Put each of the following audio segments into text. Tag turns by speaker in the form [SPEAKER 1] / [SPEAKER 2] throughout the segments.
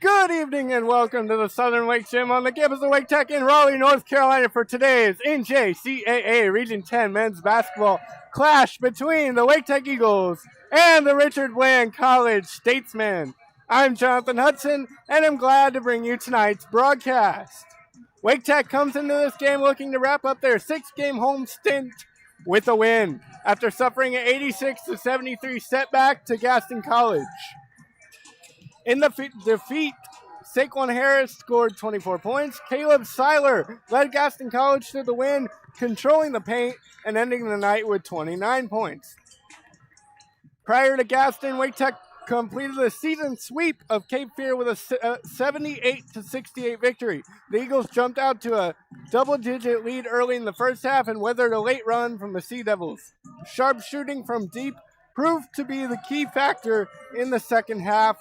[SPEAKER 1] Good evening and welcome to the Southern Wake Gym on the campus of Wake Tech in Raleigh, North Carolina for today's NJCAA Region 10 men's basketball clash between the Wake Tech Eagles and the Richard Bland College Statesmen. I'm Jonathan Hudson and I'm glad to bring you tonight's broadcast. Wake Tech comes into this game looking to wrap up their 6-game home stint with a win after suffering an 86-73 setback to Gaston College. In the defeat, Saquon Harris scored 24 points. Caleb Seiler led Gaston College to the win, controlling the paint and ending the night with 29 points. Prior to Gaston, Wake Tech completed the season sweep of Cape Fear with a 78-68 victory. The Eagles jumped out to a double-digit lead early in the first half and weathered a late run from the Sea Devils. Sharp shooting from deep proved to be the key factor in the second half,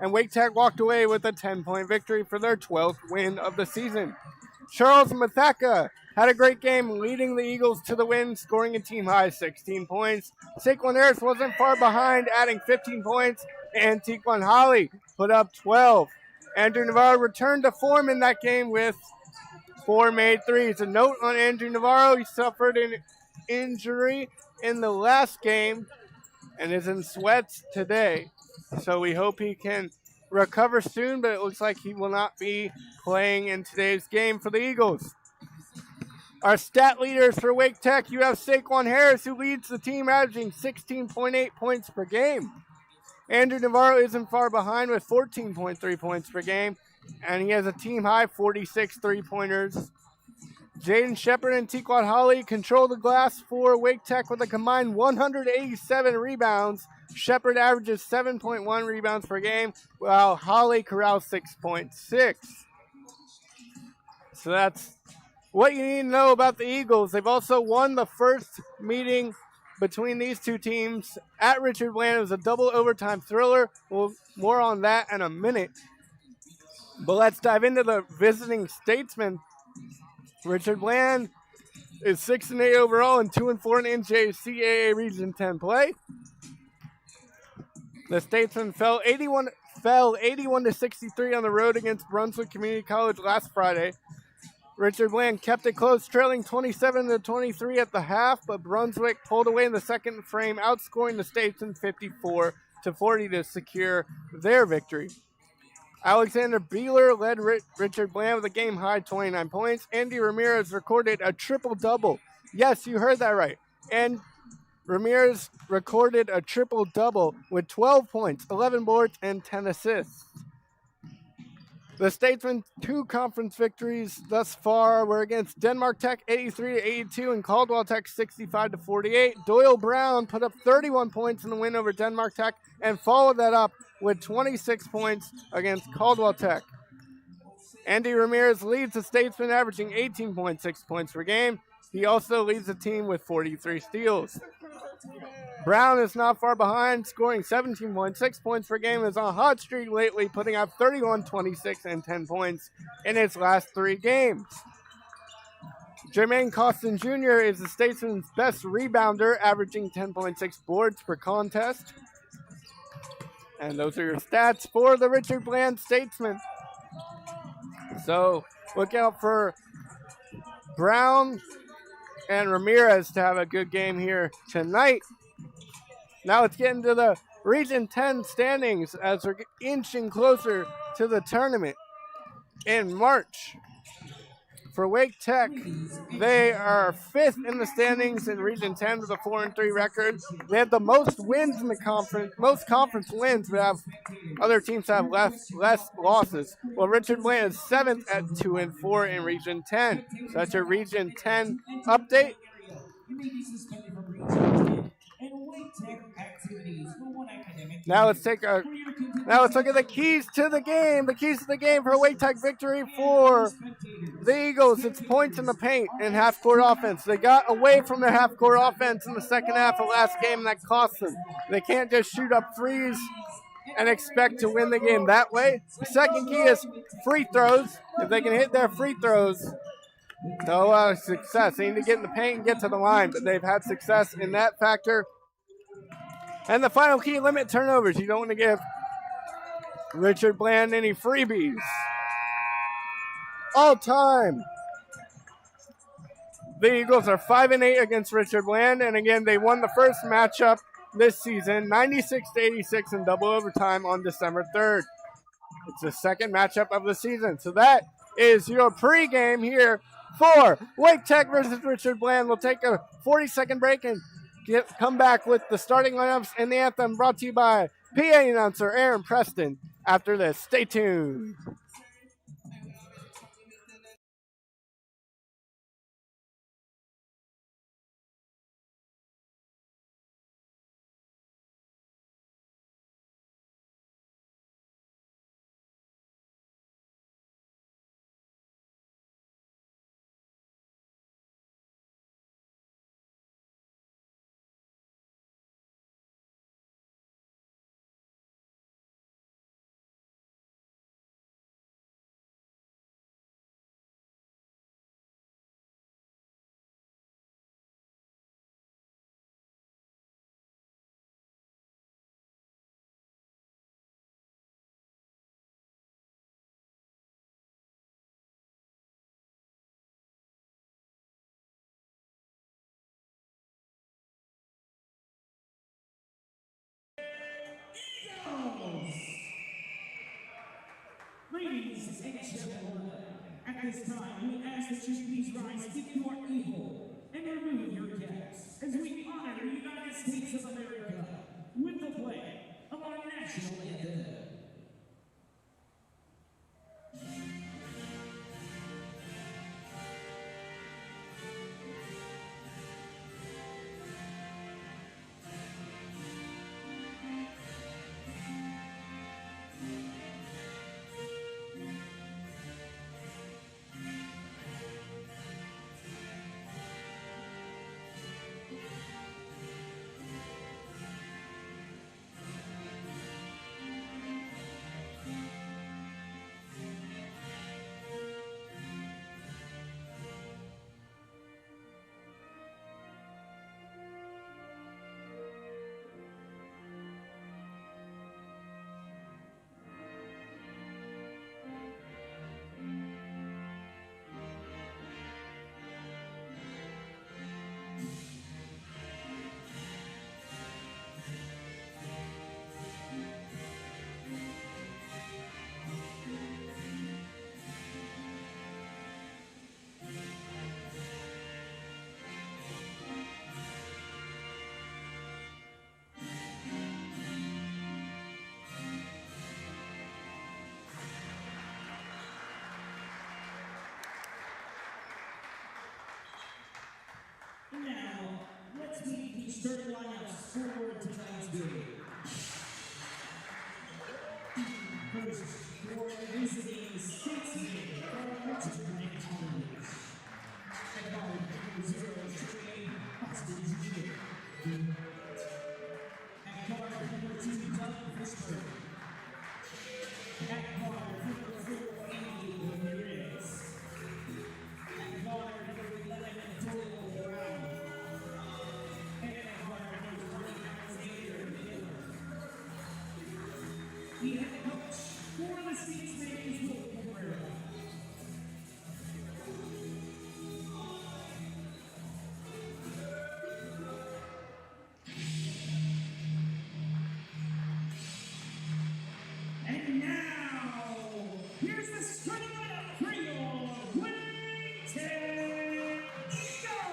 [SPEAKER 1] and Wake Tech walked away with a 10-point victory for their 12th win of the season. Charles Mathaka had a great game, leading the Eagles to the win, scoring a team-high 16 points. Saquon Harris wasn't far behind, adding 15 points, and Tequan Holly put up 12. Andrew Navarro returned to form in that game with 4 made threes. A note on Andrew Navarro, he suffered an injury in the last game and is in sweats today. So we hope he can recover soon, but it looks like he will not be playing in today's game for the Eagles. Our stat leaders for Wake Tech, you have Saquon Harris, who leads the team, averaging 16.8 points per game. Andrew Navarro isn't far behind with 14.3 points per game, and he has a team-high 46 three-pointers. Jaden Shepard and Tequan Holly control the glass for Wake Tech with a combined 187 rebounds. Shepard averages 7.1 rebounds per game, while Holly corrals 6.6. So that's what you need to know about the Eagles. They've also won the first meeting between these two teams at Richard Bland. It was a double overtime thriller. Well, more on that in a minute. But let's dive into the visiting Statesmen. Richard Bland is 6-8 overall and 2-4 in NJCAA Region 10 play. The Statesmen fell 81-63 on the road against Brunswick Community College last Friday. Richard Bland kept it close, trailing 27-23 at the half, but Brunswick pulled away in the second frame, outscoring the Statesmen 54-40 to secure their victory. Alexander Beeler led Richard Bland with a game-high 29 points. Andy Ramirez recorded a triple-double. Yes, you heard that right. And Ramirez recorded a triple-double with 12 points, 11 boards, and 10 assists. The Statesmen' 2 conference victories thus far were against Denmark Tech 83-82 and Caldwell Tech 65-48. Doyle Brown put up 31 points in the win over Denmark Tech and followed that up with 26 points against Caldwell Tech. Andy Ramirez leads the Statesmen, averaging 18.6 points per game. He also leads the team with 43 steals. Brown is not far behind, scoring 17.6 points per game, is on a hot streak lately, putting up 31, 26, and 10 points in his last 3 games. Jermaine Costin Jr. is the Statesman's best rebounder, averaging 10.6 boards per contest. And those are your stats for the Richard Bland Statesmen. So look out for Brown and Ramirez to have a good game here tonight. Now let's get into the Region 10 standings as we're inching closer to the tournament in March. For Wake Tech, they are 5th in the standings in Region 10 with a 4-3 record. They have the most wins in the conference, most conference wins, but other teams have less losses. Well, Richard Bland is 7th at 2-4 in Region 10. So that's your Region 10 update. Now let's look at the keys to the game. The keys to the game for a Wake Tech victory for the Eagles. It's points in the paint and half-court offense. They got away from their half-court offense in the second half of last game, and that cost them. They can't just shoot up threes and expect to win the game that way. The second key is free throws. If they can hit their free throws, they'll have success. They need to get in the paint and get to the line, but they've had success in that factor. And the final key, limit turnovers. You don't want to give Richard Bland, any freebies? All time. The Eagles are 5-8 against Richard Bland, and again, they won the first matchup this season, 96-86 in double overtime on December 3rd. It's the second matchup of the season, so that is your pregame here for Wake Tech versus Richard Bland. We'll take a 40-second break and come back with the starting lineups and the anthem brought to you by PA announcer Aaron Preston. After this, stay tuned.
[SPEAKER 2] Ladies and gentlemen, at this time, we ask that you please rise, keep your eagle, and remove your caps as we honor the United States of America with the play of our national anthem. Now, let's meet the starting lineups for tonight's game. First, for visiting statesmen from Richard Bland College. At guard, number 0, Austin Jr. At guard, number 2, Doug Fishburne. At guard, number 4, Andy Ramirez. At guard, number 11, Antonio Brown. The head coach for the statesmen is Will Cabrera. And now, here's the starting lineup for your Wake Tech Eagles.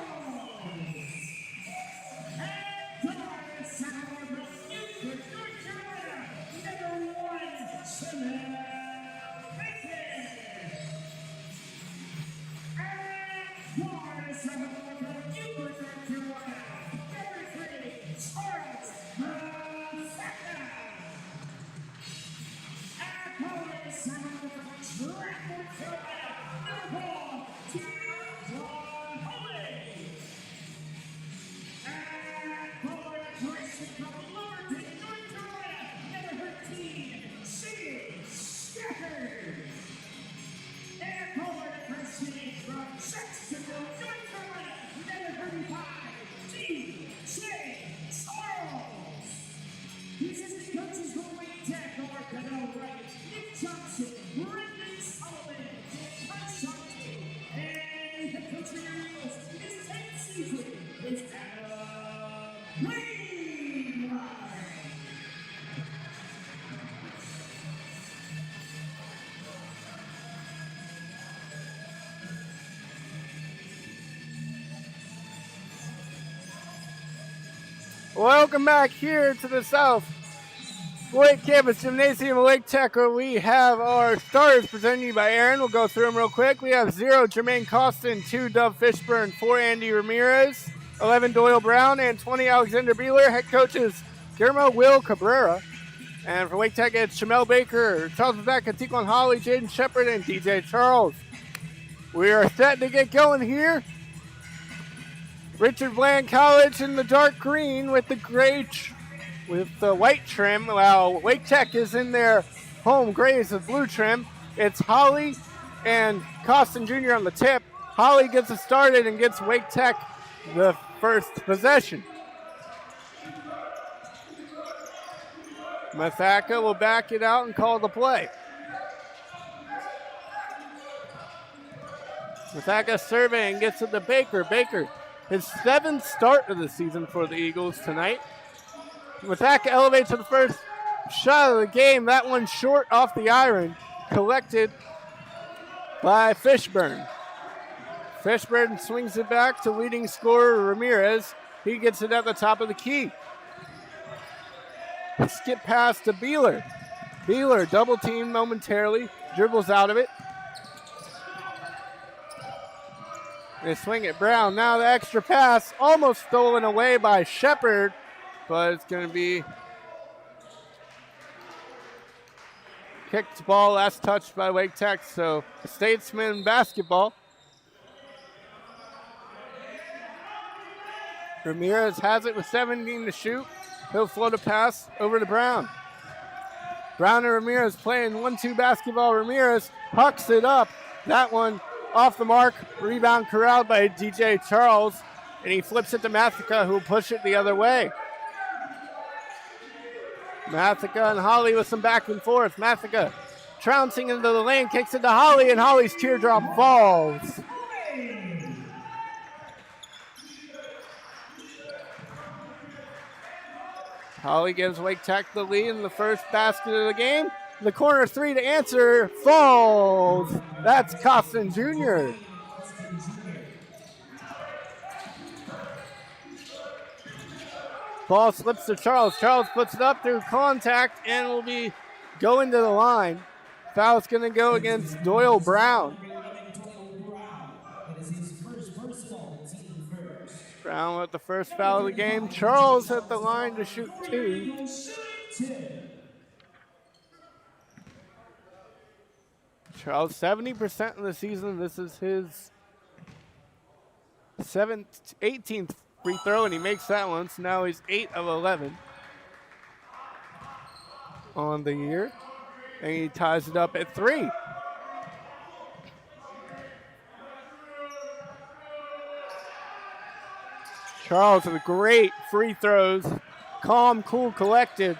[SPEAKER 2] And guard center from Newport, North Carolina, number 1, Chanel Baker. And guard center from Newport, North Carolina, number 3, Charles Masaka. And guard center from Trapper, Carolina, number 4, John Holley. And forward aggression from Lorton, North Carolina, number 13, Shane Stafford. And forward aggression from Jacksonville, North Carolina, number 35, DJ Charles. These assistant coaches for Wake Tech are Canal Wright,
[SPEAKER 1] Welcome back here to the South Lake Campus Gymnasium of Lake Tech, where we have our starters presented to you by Aaron. We'll go through them real quick. We have 0 Jermaine Costin, 2 Dove Fishburne, 4 Andy Ramirez, 11 Doyle Brown, and 20 Alexander Beeler. Head coaches Guillermo Will Cabrera. And for Wake Tech, it's Shamel Baker, Charles Rebecca, Tiquan Holly, Jaden Shepard, and DJ Charles. We are set to get going here. Richard Bland College in the dark green with the white trim, while Wake Tech is in their home grays with blue trim. It's Holly and Costin Jr. on the tip. Holly gets it started and gets Wake Tech the first possession. Mathaka will back it out and call the play. Mathaka surveying, gets it to Baker. Baker, his 7th start of the season for the Eagles tonight. Mathaka elevates to the first shot of the game. That one short off the iron, collected by Fishburne. Fishburne swings it back to leading scorer Ramirez. He gets it at the top of the key. Skip pass to Beeler. Beeler double team momentarily, dribbles out of it. They swing it Brown. Now the extra pass, almost stolen away by Shepard, but it's going to be kicked ball, last touched by Wake Tech, so Statesman basketball. Ramirez has it with 17 to shoot. He'll float a pass over to Brown. Brown and Ramirez playing 1-2 basketball. Ramirez hucks it up. That one off the mark. Rebound corralled by DJ Charles. And he flips it to Mathaka, who will push it the other way. Mathaka and Holly with some back and forth. Mathaka trouncing into the lane, kicks it to Holly, and Holly's teardrop falls. Holly gives Wake Tech the lead in the first basket of the game. The corner three to answer falls. That's Costin Jr. Ball slips to Charles. Charles puts it up through contact and will be going to the line. Foul's going to go against Doyle Brown. Brown with the first foul of the game. Charles at the line to shoot 2. Charles, 70% of the season. This is his 18th free throw, and he makes that one. So now he's 8 of 11 on the year. And he ties it up at 3. Charles with great free throws. Calm, cool, collected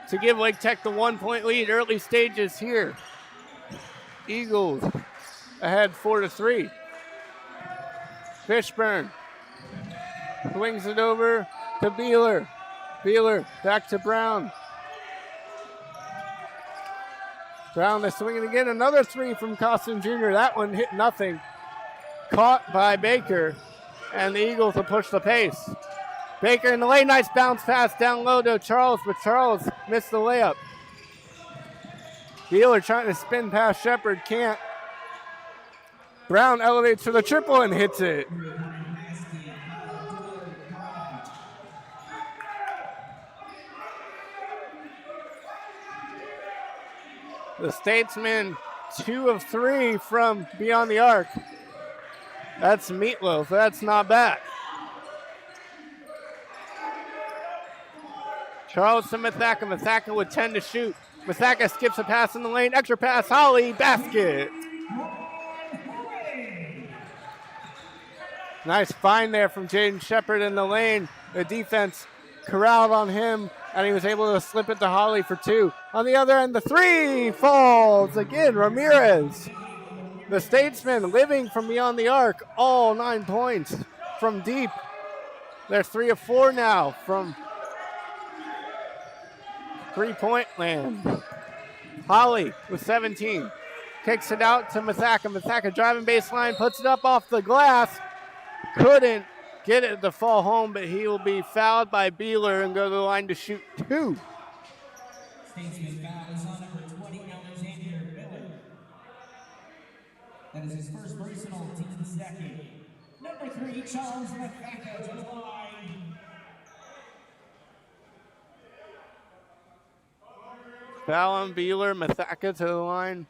[SPEAKER 1] to give Wake Tech the 1-point lead early stages here. Eagles ahead 4-3. Fishburne swings it over to Beeler. Beeler back to Brown. Brown is swinging again. Another 3 from Costin Jr. That one hit nothing. Caught by Baker. And the Eagles will push the pace. Baker in the lane, nice bounce pass down low to Charles, but Charles missed the layup. Beeler trying to spin past Shepard, can't. Brown elevates for the triple and hits it. The Statesman 2 of 3 from beyond the arc. That's Meatloaf. That's not bad. Charles to Mathaka. Mathaka with 10 to shoot. Mathaka skips a pass in the lane. Extra pass. Holly. Basket. Nice find there from Jaden Shepard in the lane. The defense corralled on him, and he was able to slip it to Holly for 2. On the other end, the 3 falls. Again, Ramirez. The Statesman living from beyond the arc, all 9 points from deep. They're 3 of 4 now from 3-point land. Holly with 17. Kicks it out to Mathaka. Mathaka driving baseline, puts it up off the glass. Couldn't get it to fall home, but he will be fouled by Beeler and go to the line to shoot 2.
[SPEAKER 2] Statesman foul is on number 20, Alexander Miller. That is his first personal, team second. Number 3, Charles McFacker to the line.
[SPEAKER 1] Foul on Beeler, Mathaka to the line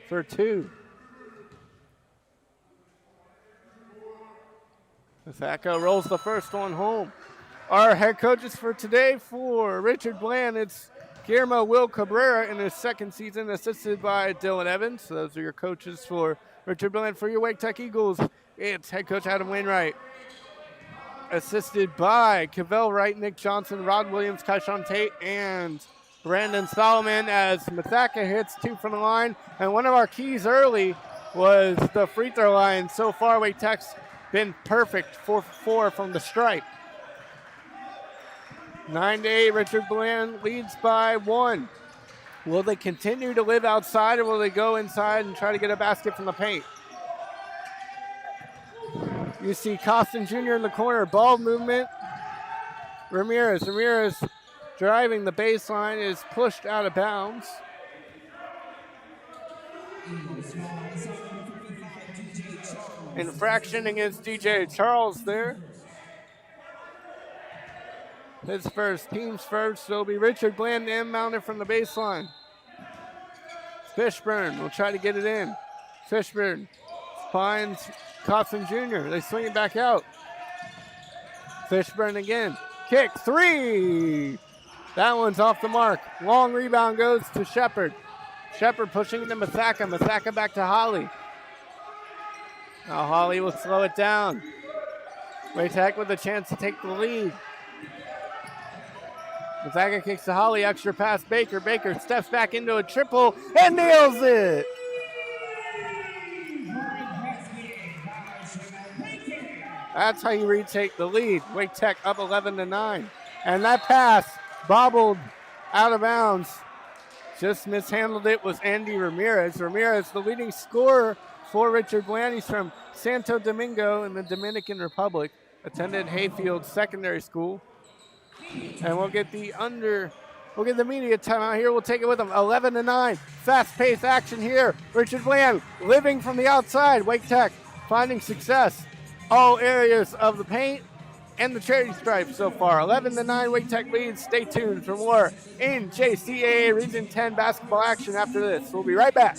[SPEAKER 1] for 2. Mathaka rolls the first one home. Our head coaches for today for Richard Bland, it's Guillermo Will Cabrera in his second season, assisted by Dylan Evans. So those are your coaches for Richard Bland. For your Wake Tech Eagles, it's head coach Adam Wainwright, assisted by Cavell Wright, Nick Johnson, Rod Williams, Kaishan Tate, and Brandon Solomon as Mathaka hits 2 from the line. And one of our keys early was the free throw line. So far, Wake Tech's been perfect, 4 for 4 from the stripe. 9-8, Richard Bland leads by 1. Will they continue to live outside, or will they go inside and try to get a basket from the paint? You see Costin Jr. in the corner, ball movement. Ramirez driving the baseline, is pushed out of bounds. Infraction against DJ Charles there. His first, team's first. So it'll be Richard Bland inbounded from the baseline. Fishburne will try to get it in. Fishburne finds Costin Jr. They swing it back out. Fishburne again. Kick 3. That one's off the mark. Long rebound goes to Shepard. Shepard pushing into Mathaka. Mathaka back to Holly. Now Holly will slow it down. Wake Tech with a chance to take the lead. Mathaka kicks to Holly, extra pass Baker. Baker steps back into a triple and nails it. That's how you retake the lead. Wake Tech up 11-9. And that pass bobbled out of bounds. Just mishandled it was Andy Ramirez. Ramirez, the leading scorer for Richard Bland. He's from Santo Domingo in the Dominican Republic. Attended Hayfield Secondary School. And we'll get the media timeout here. We'll take it with them. 11-9. Fast-paced action here. Richard Bland living from the outside. Wake Tech finding success. All areas of the paint and the charity stripe so far. 11-9. Wake Tech leads. Stay tuned for more in JCAA Region 10 basketball action after this. We'll be right back.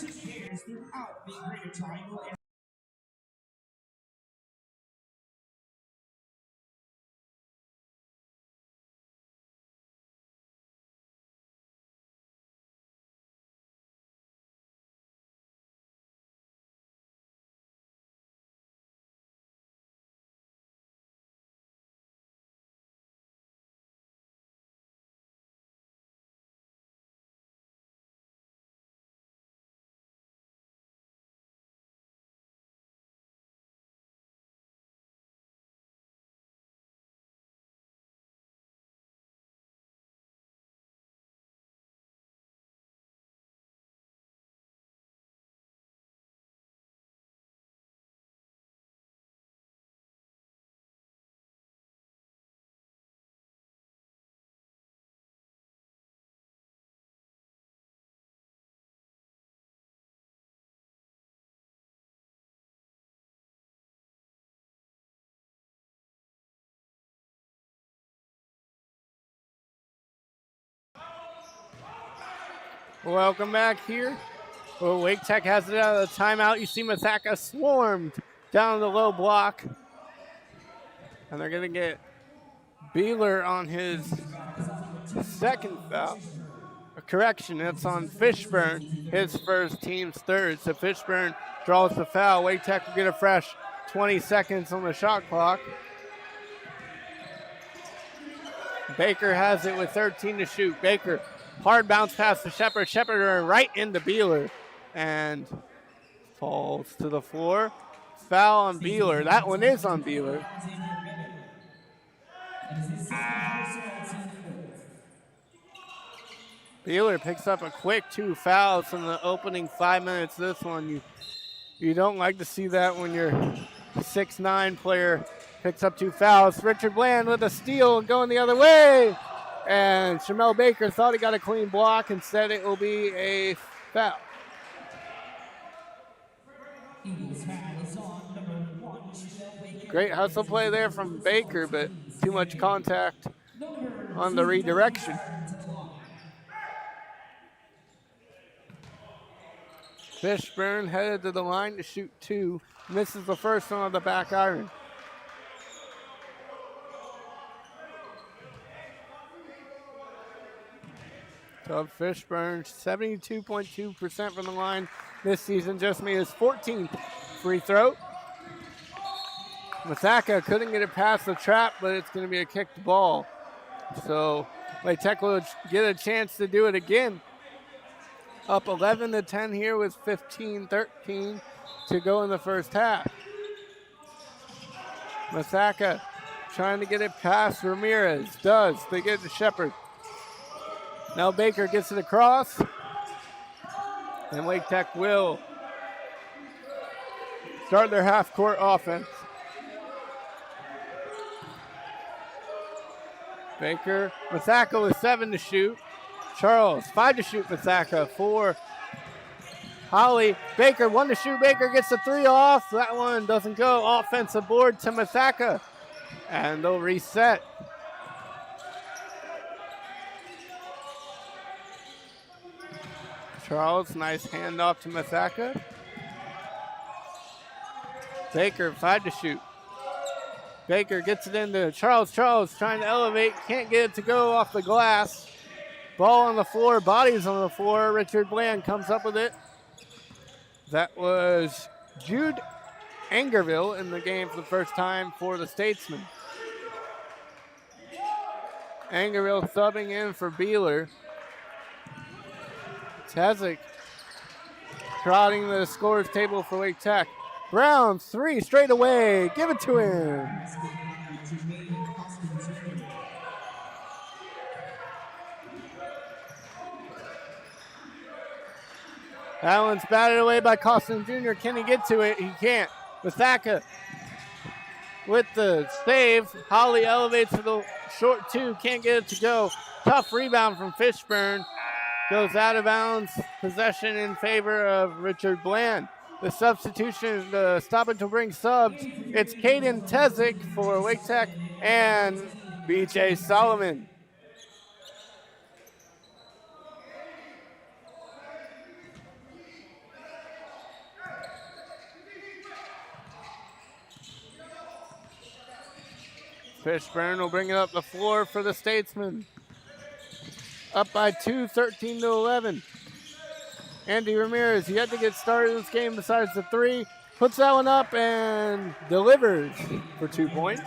[SPEAKER 1] Welcome back here. Well, Wake Tech has it out of the timeout. You see Mathaka swarmed down the low block. And they're going to get Beeler on his second foul. A correction, it's on Fishburne, his first, team's third. So Fishburne draws the foul. Wake Tech will get a fresh 20 seconds on the shot clock. Baker has it with 13 to shoot. Baker, hard bounce pass to Shepard. Shepard right into Beeler and falls to the floor. Foul on Beeler. That one is on Beeler. Beeler picks up a quick 2 fouls in the opening 5 minutes. This one, you don't like to see that when your 6'9" player picks up 2 fouls. Richard Bland with a steal and going the other way. And Shamel Baker thought he got a clean block. Instead, it will be a foul. Great hustle play there from Baker, but too much contact on the redirection. Fishburne headed to the line to shoot 2. Misses the first one on the back iron. So Fishburne, 72.2% from the line this season. Just made his 14th free throw. Masaka couldn't get it past the trap, but it's going to be a kicked ball. So Lake Tech will get a chance to do it again. Up 11-10 here with 15-13 to go in the first half. Masaka trying to get it past Ramirez. Does. They get it to Shepard. Now Baker gets it across. And Lake Tech will start their half-court offense. Baker, Masaka with 7 to shoot. Charles, 5 to shoot. Masaka, 4. Holly, Baker, 1 to shoot. Baker gets the 3 off. That one doesn't go. Offensive board to Masaka. And they'll reset. Charles, nice handoff to Masaka. Baker, 5 to shoot. Baker gets it into Charles. Charles trying to elevate. Can't get it to go off the glass. Ball on the floor. Bodies on the floor. Richard Bland comes up with it. That was Jude Angerville in the game for the first time for the Statesmen. Angerville subbing in for Beeler. Tezic trotting the scorers table for Lake Tech. Brown, 3 straight away. Give it to him. That one's batted away by Costin Jr. Can he get to it? He can't. Masaka with the save. Holly elevates to the short 2. Can't get it to go. Tough rebound from Fishburne. Goes out of bounds. Possession in favor of Richard Bland. The substitution, the stoppage will bring subs. It's Caden Tezic for Lake Tech and BJ Solomon. Fishburne will bring it up the floor for the Statesmen. Up by 2, 13-11. Andy Ramirez yet to get started in this game besides the 3. Puts that one up and delivers for 2 points.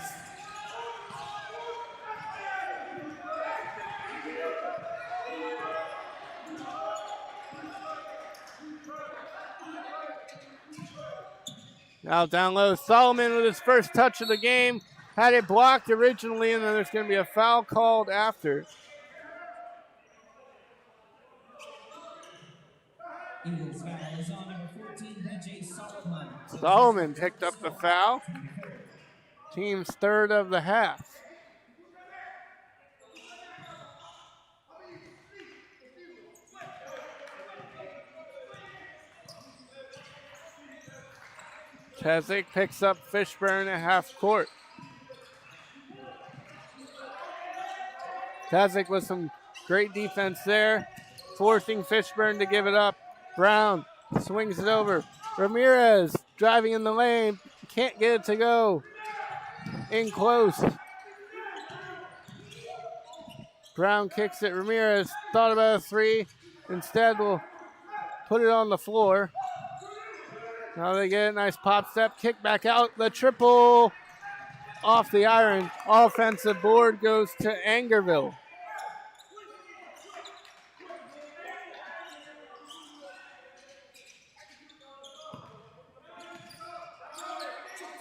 [SPEAKER 1] Now down low, Solomon with his first touch of the game. Had it blocked originally, and then there's going to be a foul called after.
[SPEAKER 2] Eagles foul is on number 14, BJ Solomon.
[SPEAKER 1] Solomon picked up the foul. Team's 3rd of the half. Tezic picks up Fishburne at half court. Tezic with some great defense there, forcing Fishburne to give it up. Brown swings it over. Ramirez driving in the lane. Can't get it to go. In close. Brown kicks it. Ramirez thought about a 3. Instead, will put it on the floor. Now they get a nice pop step. Kick back out. The triple off the iron. Offensive board goes to Angerville.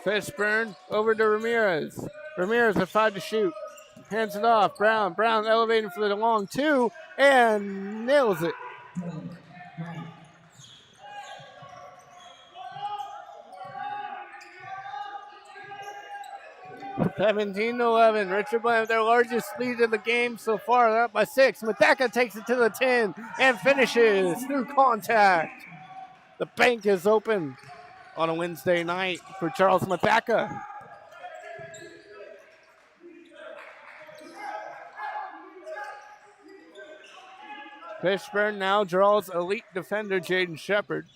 [SPEAKER 1] Fishburne over to Ramirez. Ramirez with 5 to shoot. Hands it off. Brown elevating for the long 2 and nails it. 17-11. Richard Bland with their largest lead in the game so far. They're up by 6. Mathaka takes it to the 10 and finishes through contact. The bank is open on a Wednesday night for Charles Mathaka. Fishburne now draws elite defender Jaden Shepard.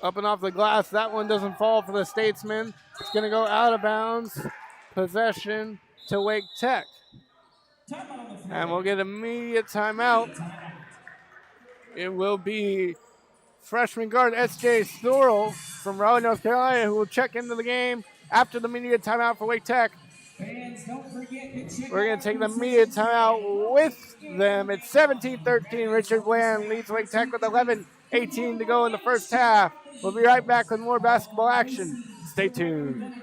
[SPEAKER 1] Up and off the glass. That one doesn't fall for the Statesman. It's going to go out of bounds. Possession to Wake Tech. And we'll get immediate timeout. It will be freshman guard S.J. Storrell from Raleigh, North Carolina, who will check into the game after the immediate timeout for Wake Tech. We're going to take the immediate timeout with them. It's 17-13. Richard Bland leads Wake Tech with 11:18 to go in the first half. We'll be right back with more basketball action. Stay tuned.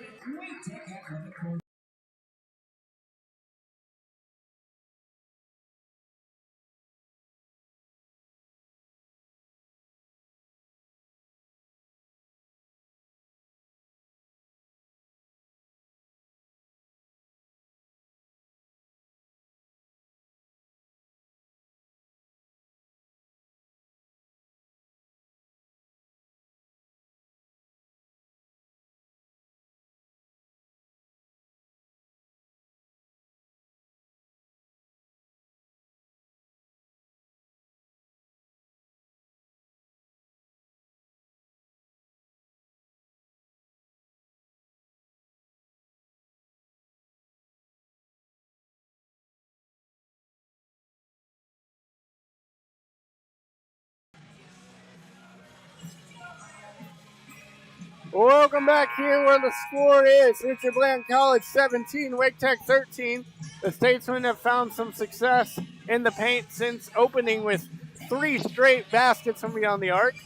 [SPEAKER 1] Welcome back here where the score is Richard Bland College 17, Wake Tech 13. The Statesmen have found some success in the paint since opening with 3 straight baskets from beyond the arc.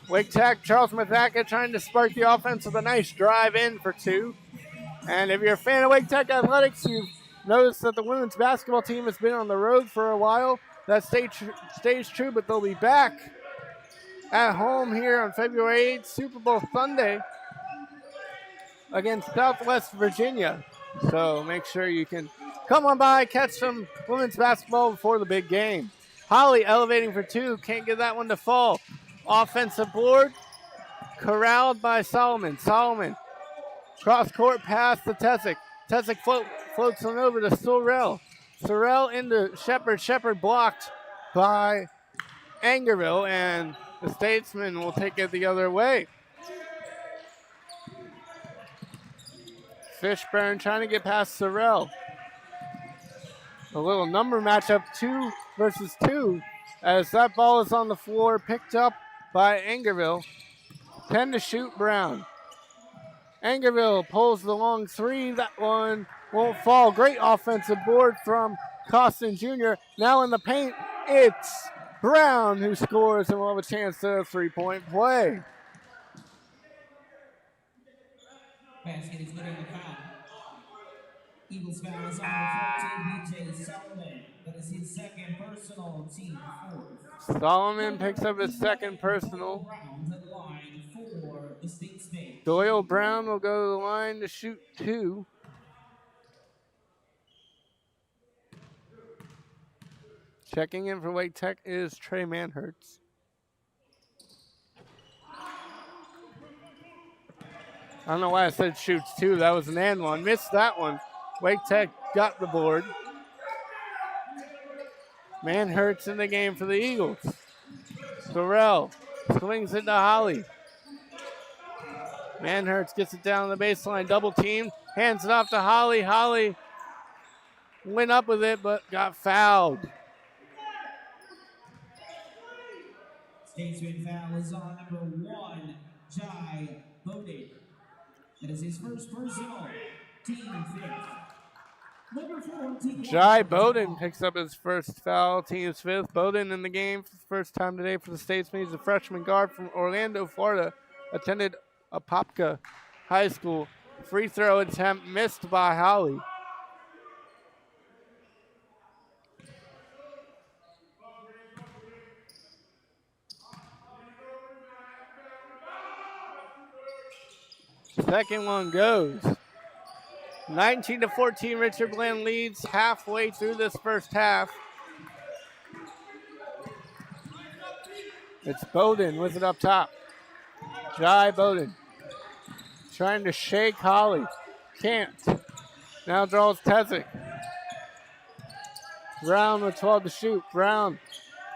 [SPEAKER 1] Wake Tech, Charles Mathaka trying to spark the offense with a nice drive in for 2. And if you're a fan of Wake Tech athletics, you've noticed that the women's basketball team has been on the road for a while. That stays true, but they'll be back at home here on February 8th, Super Bowl Sunday against Southwest Virginia. So make sure you can come on by, catch some women's basketball before the big game. Holly elevating for 2, can't get that one to fall. Offensive board, corralled by Solomon. Solomon, cross-court pass to Tessick. Tessick floats on over to Sorrell. Sorrell into Shepard. Shepard blocked by Angerville, and the Statesman will take it the other way. Fishburne trying to get past Sorrell. A little number matchup, 2 versus 2, as that ball is on the floor, picked up by Angerville. 10 to shoot, Brown. Angerville pulls the long 3. That one won't fall. Great offensive board from Costin Jr. Now in the paint, it's Brown who scores and will have a chance to a 3-point play.
[SPEAKER 2] Basket is good on the foul. Eagles foul is on the 14, BJ Solomon. That is his second personal, team 4th.
[SPEAKER 1] Solomon picks up his second personal. Doyle Brown will go to the line to shoot 2. Checking in for Wake Tech is Trey Manhertz. I don't know why I said shoots 2. That was an and one. Missed that one. Wake Tech got the board. Manhertz in the game for the Eagles. Sorrell swings it to Holly. Manhertz gets it down the baseline, double team, hands it off to Holly. Holly went up with it, but got fouled.
[SPEAKER 2] Statesman foul is on number 1, Jai Bowden. That is his first personal, team 5th. Number 4, team
[SPEAKER 1] Jai Bowden picks up his first foul, team's 5th. Bowden in the game for the first time today for the Statesmen. He's a freshman guard from Orlando, Florida. Attended Apopka High School. Free throw attempt missed by Holly. Second one goes. 19-14, Richard Bland leads halfway through this first half. It's Bowden with it up top. Jai Bowden trying to shake Holly. Can't. Now draws Tezic. Brown with 12 to shoot. Brown,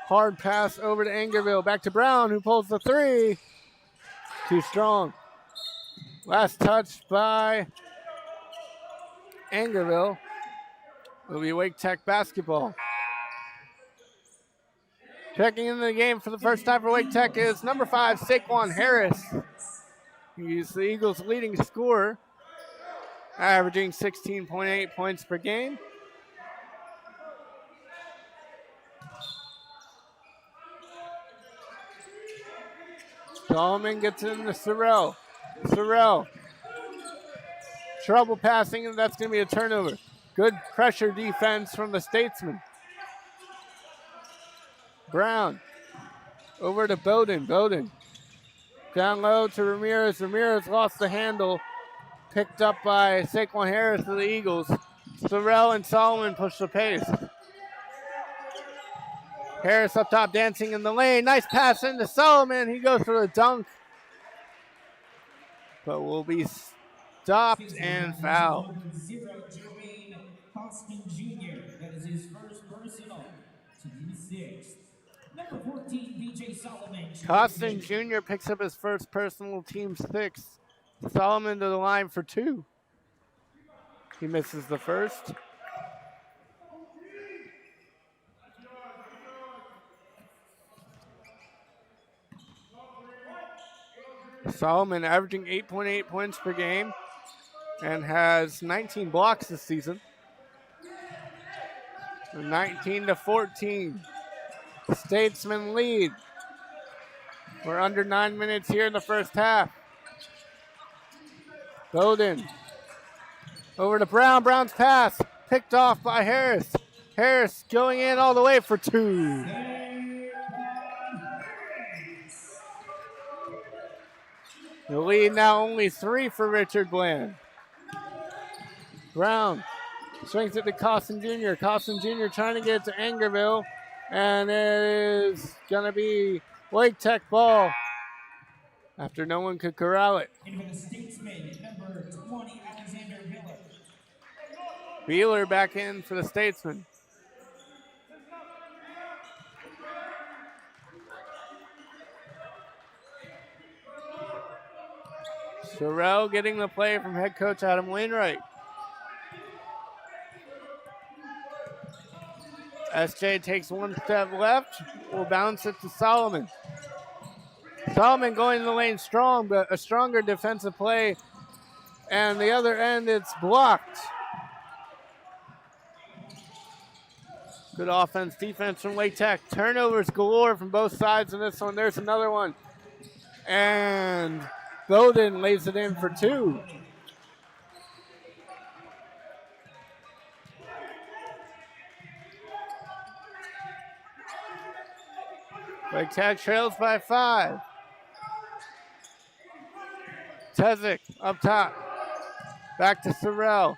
[SPEAKER 1] hard pass over to Angerville. Back to Brown, who pulls the three. Too strong. Last touch by Angerville. Will be Wake Tech basketball. Checking into the game for the first time for Wake Tech is number 5, Saquon Harris. He's the Eagles' leading scorer, averaging 16.8 points per game. Solomon gets into Sorrell. Sorrell. Trouble passing, and that's going to be a turnover. Good pressure defense from the Statesman. Brown. Over to Bowden. Bowden. Down low to Ramirez. Ramirez lost the handle. Picked up by Saquon Harris of the Eagles. Sorrell and Solomon push the pace. Harris up top dancing in the lane. Nice pass into Solomon. He goes for the dunk. But will be stopped and fouled.
[SPEAKER 2] Costin Jr. That is his first personal. To D6. Number 14, BJ Solomon.
[SPEAKER 1] Costin Jr. picks up his first personal, team 6. Solomon to the line for 2. He misses the first. Solomon averaging 8.8 points per game and has 19 blocks this season. 19-14. Statesman lead. We're under 9 minutes here in the first half. Bowden. Over to Brown. Brown's pass. Picked off by Harris. Harris going in all the way for 2. The lead now only 3 for Richard Bland. Brown swings it to Costin Jr. Costin Jr. trying to get it to Angerville. And it is going to be Wake Tech ball after no one could corral it.
[SPEAKER 2] Into the Statesman, number 20, Alexander Miller.
[SPEAKER 1] Beeler back in for the Statesman. Sorrell getting the play from head coach Adam Wainwright. SJ takes one step left. Will bounce it to Solomon. Solomon going in the lane strong, but a stronger defensive play. And the other end, it's blocked. Good offense, defense from Wake Tech. Turnovers galore from both sides in this one. There's another one. And Bowden lays it in for 2. Wake Tech trails by 5. Tezic up top. Back to Sorrell.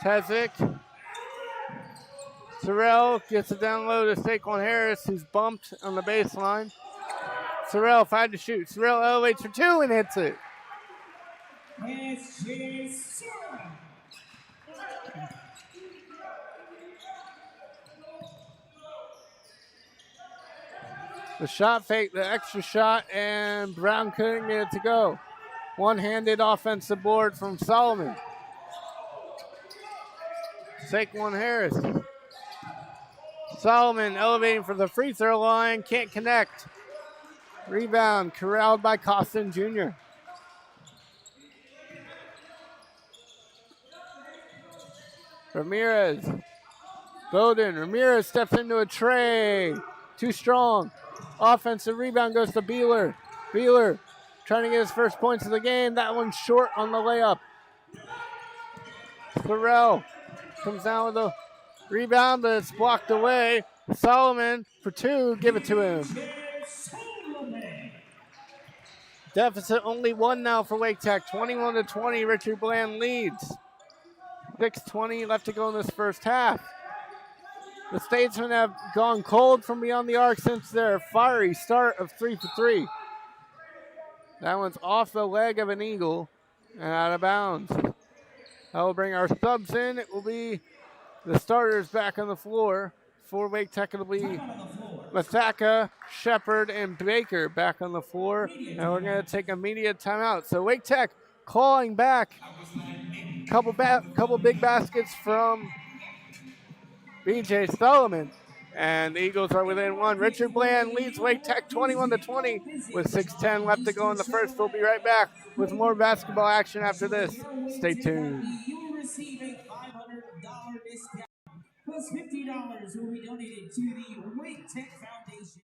[SPEAKER 1] Tezic. Sorrell gets it down low to Saquon Harris, who's bumped on the baseline. Sorrell 5 to shoot. Sorrell elevates for 2 and hits it. The shot fake, the extra shot, and Brown couldn't get it to go. One-handed offensive board from Solomon. Saquon Harris. Solomon elevating for the free throw line, can't connect. Rebound corralled by Costin Jr. Ramirez. Bowden. Ramirez steps into a tray. Too strong. Offensive rebound goes to Beeler. Beeler trying to get his first points of the game. That one's short on the layup. Sorrell comes down with a rebound, but it's blocked away. Solomon for 2. Give it to him. Deficit only one now for Wake Tech. 21-20, Richard Bland leads. 6:20 left to go in this first half. The Statesmen have gone cold from beyond the arc since their fiery start of 3 for 3. That one's off the leg of an Eagle and out of bounds. That will bring our subs in. It will be the starters back on the floor. For Wake Tech, it'll be Mathaka, Shepard, and Baker back on the floor. And we're going to take a immediate timeout. So Wake Tech clawing back. Couple big baskets from BJ Solomon. And the Eagles are within one. Richard Bland leads Wake Tech 21-20 with 6:10 left to go in the first. We'll be right back with more basketball action after this. Stay tuned.
[SPEAKER 2] You will receive a $500 discount. Plus $50 will be donated to the Wake Tech Foundation.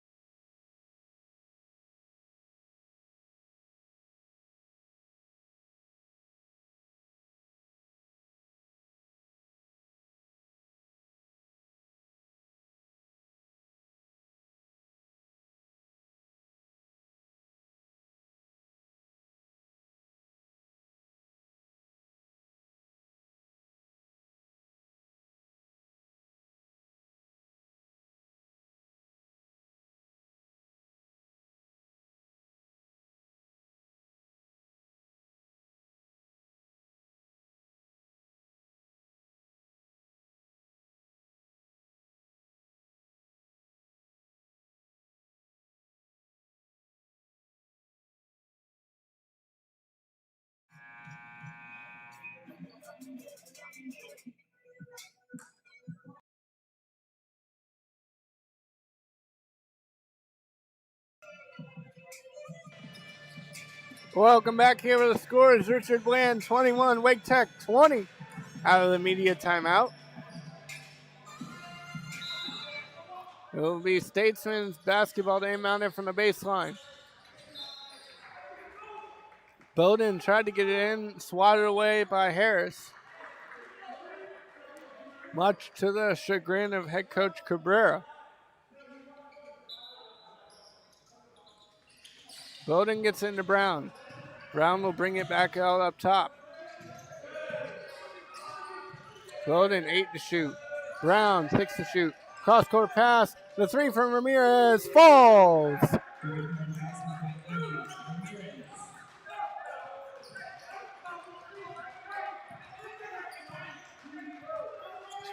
[SPEAKER 1] Welcome back here with the scores. Richard Bland 21, Wake Tech 20 out of the media timeout. It will be Statesman's basketball to inbound it from the baseline. Bowden tried to get it in, swatted away by Harris. Much to the chagrin of head coach Cabrera. Bowden gets into Brown. Brown will bring it back out up top. Bowden 8 to shoot. Brown 6 to shoot. Cross-court pass. The three from Ramirez falls.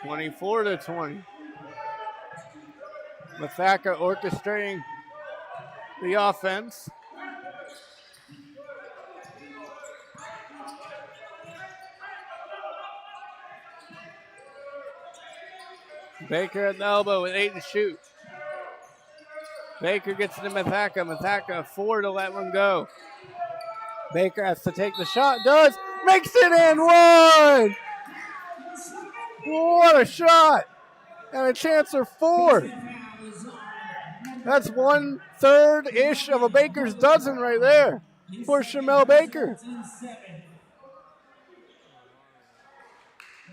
[SPEAKER 1] 24-20. Mathaka orchestrating the offense. Baker at the elbow with 8 to shoot. Baker gets to Mathaka. Mathaka 4 to let one go. Baker has to take the shot. Does. Makes it in one. What a shot. And a chance for 4. That's 1/3-ish of a Baker's dozen right there for Shamel Baker.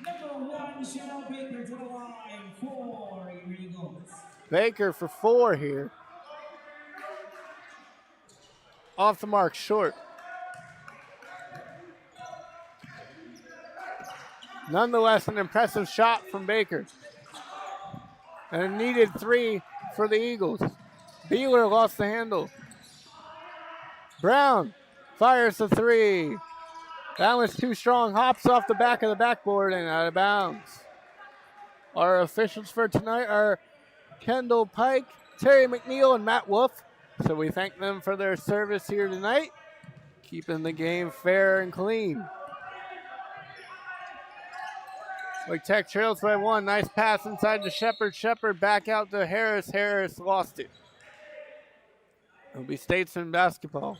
[SPEAKER 2] Number 1, Shamel Baker to the line for Eagles.
[SPEAKER 1] Baker for 4 here. Off the mark, short. Nonetheless, an impressive shot from Baker. And a needed 3 for the Eagles. Beeler lost the handle. Brown fires the 3. That was too strong. Hops off the back of the backboard and out of bounds. Our officials for tonight are Kendall Pike, Terry McNeil, and Matt Wolf. So we thank them for their service here tonight, keeping the game fair and clean. Wake Tech trails by 1. Nice pass inside to Shepard. Shepard back out to Harris. Harris lost it. It'll be Statesman basketball.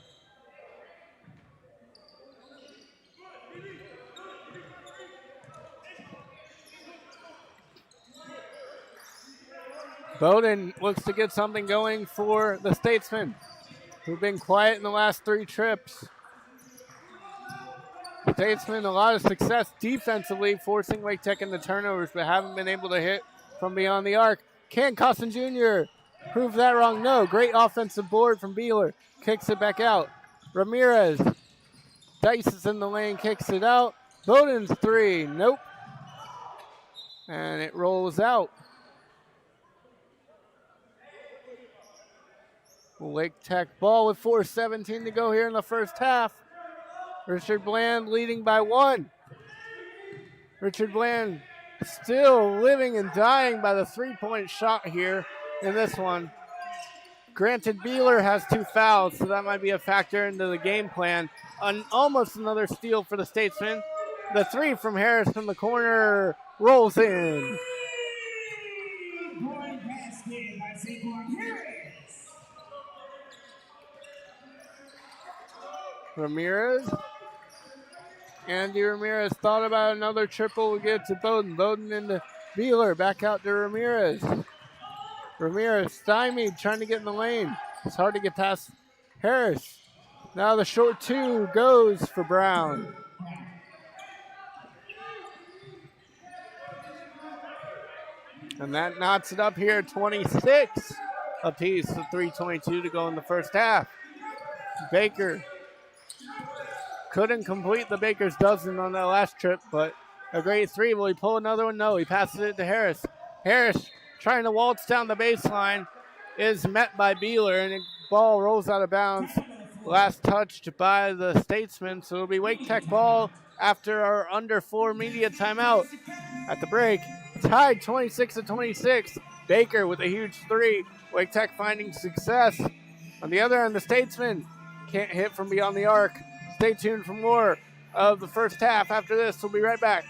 [SPEAKER 1] Bowden looks to get something going for the Statesmen, who've been quiet in the last 3 trips. Statesmen, a lot of success defensively, forcing Wake Tech into turnovers, but haven't been able to hit from beyond the arc. Can Costin Jr. prove that wrong? No. Great offensive board from Beeler. Kicks it back out. Ramirez dices in the lane, kicks it out. Bowden's three, nope. And it rolls out. Lake Tech ball with 4:17 to go here in the first half. Richard Bland leading by one. Richard Bland still living and dying by the three-point shot here in this one. Granted, Beeler has 2 fouls, so that might be a factor into the game plan. Almost another steal for the Statesmen. The three from Harris from the corner rolls in. Ramirez. Andy Ramirez thought about another triple. We get to Bowden. Bowden into Beeler. Back out to Ramirez. Ramirez stymied, trying to get in the lane. It's hard to get past Harris. Now the short two goes for Brown. And that knots it up here, 26 apiece with 3:22 to go in the first half. Baker couldn't complete the Baker's dozen on that last trip, but a great three. Will he pull another one? No, he passes it to Harris. Harris trying to waltz down the baseline is met by Beeler, and the ball rolls out of bounds. Last touched by the Statesmen, so it'll be Wake Tech ball after our under 4 media timeout. At the break, tied 26-26. Baker with a huge three. Wake Tech finding success. On the other end, the Statesmen can't hit from beyond the arc. Stay tuned for more of the first half. After this, we'll be right back.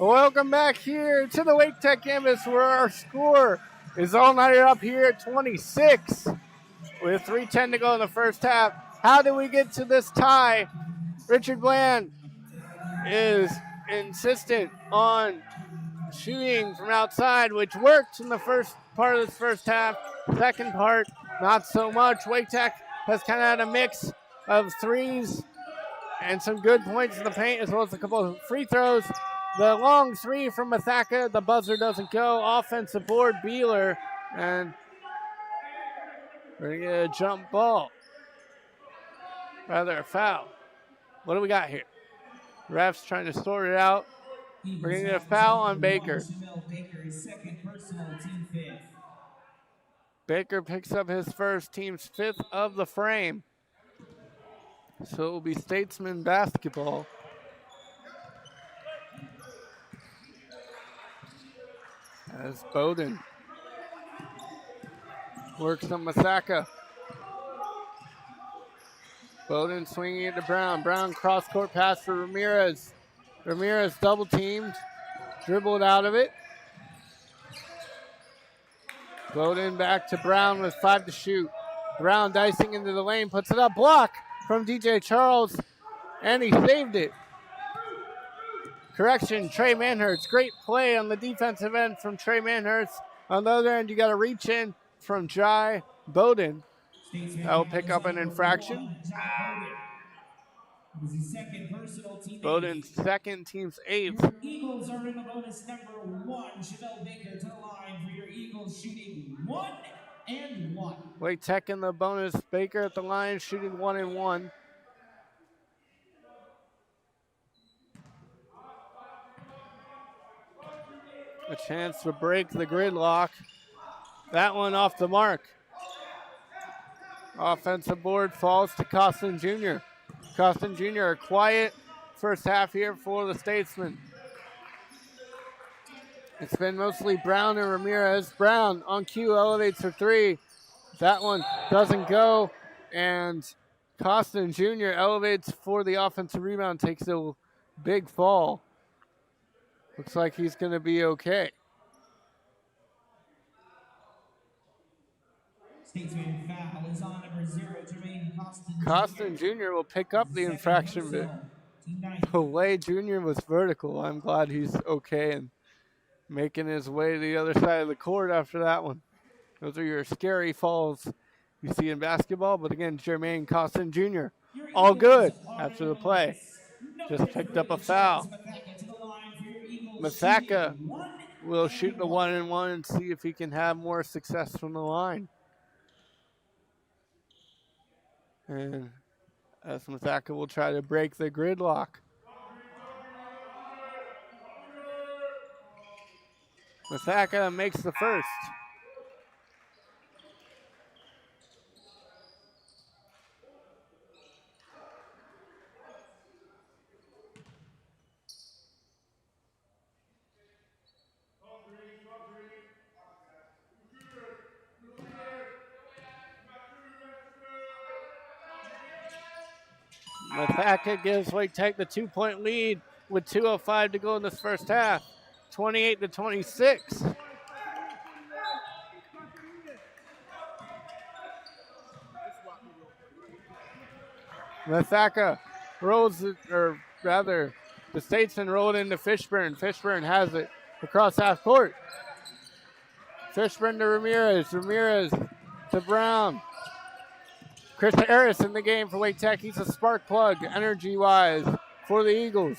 [SPEAKER 1] Welcome back here to the Wake Tech campus, where our score is all nighter up here at 26 with 3:10 to go in the first half. How did we get to this tie? Richard Bland is insistent on shooting from outside, which worked in the first part of this first half. Second part, not so much. Wake Tech has kind of had a mix of threes and some good points in the paint, as well as a couple of free throws. The long three from Mathaka, the buzzer doesn't go. Offensive board, Beeler, and we're going to get a jump ball. Rather, a foul. What do we got here? Refs trying to sort it out. We're going to get a foul on Baker. Baker picks up his first, team's fifth of the frame. So it will be Statesman basketball. As Bowden works on Masaka. Bowden swinging it to Brown. Brown cross-court pass for Ramirez. Ramirez double teamed, dribbled out of it. Bowden back to Brown with 5 to shoot. Brown dicing into the lane, puts it up, block from DJ Charles, and he saved it. Correction, Trey Manhurst. Great play on the defensive end from Trey Manhurst. On the other end, you got a reach in from Jai Bowden. That will pick up an infraction. Bowden's second, team's eighth.
[SPEAKER 2] Your Eagles are in the bonus number 1. Chevelle Baker to the line for your Eagles, shooting 1 and 1.
[SPEAKER 1] Wake Tech in the bonus. Baker at the line, shooting 1 and 1. A chance to break the gridlock. That one off the mark. Offensive board falls to Costin Jr. Costin Jr. a quiet first half here for the Statesmen. It's been mostly Brown and Ramirez. Brown on cue elevates for three. That one doesn't go, and Costin Jr. elevates for the offensive rebound, takes a big fall. Looks like he's going to be okay.
[SPEAKER 2] Statesman foul is on number 0, Jermaine Costin.
[SPEAKER 1] Costin Jr. will pick up the infraction, but the way Jr. was vertical, I'm glad he's okay and making his way to the other side of the court after that one. Those are your scary falls you see in basketball, but again, Jermaine Costin Jr. all good after the play. Just picked up a foul. Mathaka will shoot the 1-and-1 and see if he can have more success from the line. And as Mathaka will try to break the gridlock. Mathaka makes the first. Mathaka gives Wake Tech the 2-point lead with 2:05 to go in this first half. 28-26. Mathaka rolls it, or rather, the Statesman rolled into Fishburne. Fishburne has it across half court. Fishburne to Ramirez. Ramirez to Brown. Chris Harris in the game for Wake Tech. He's a spark plug, energy-wise, for the Eagles.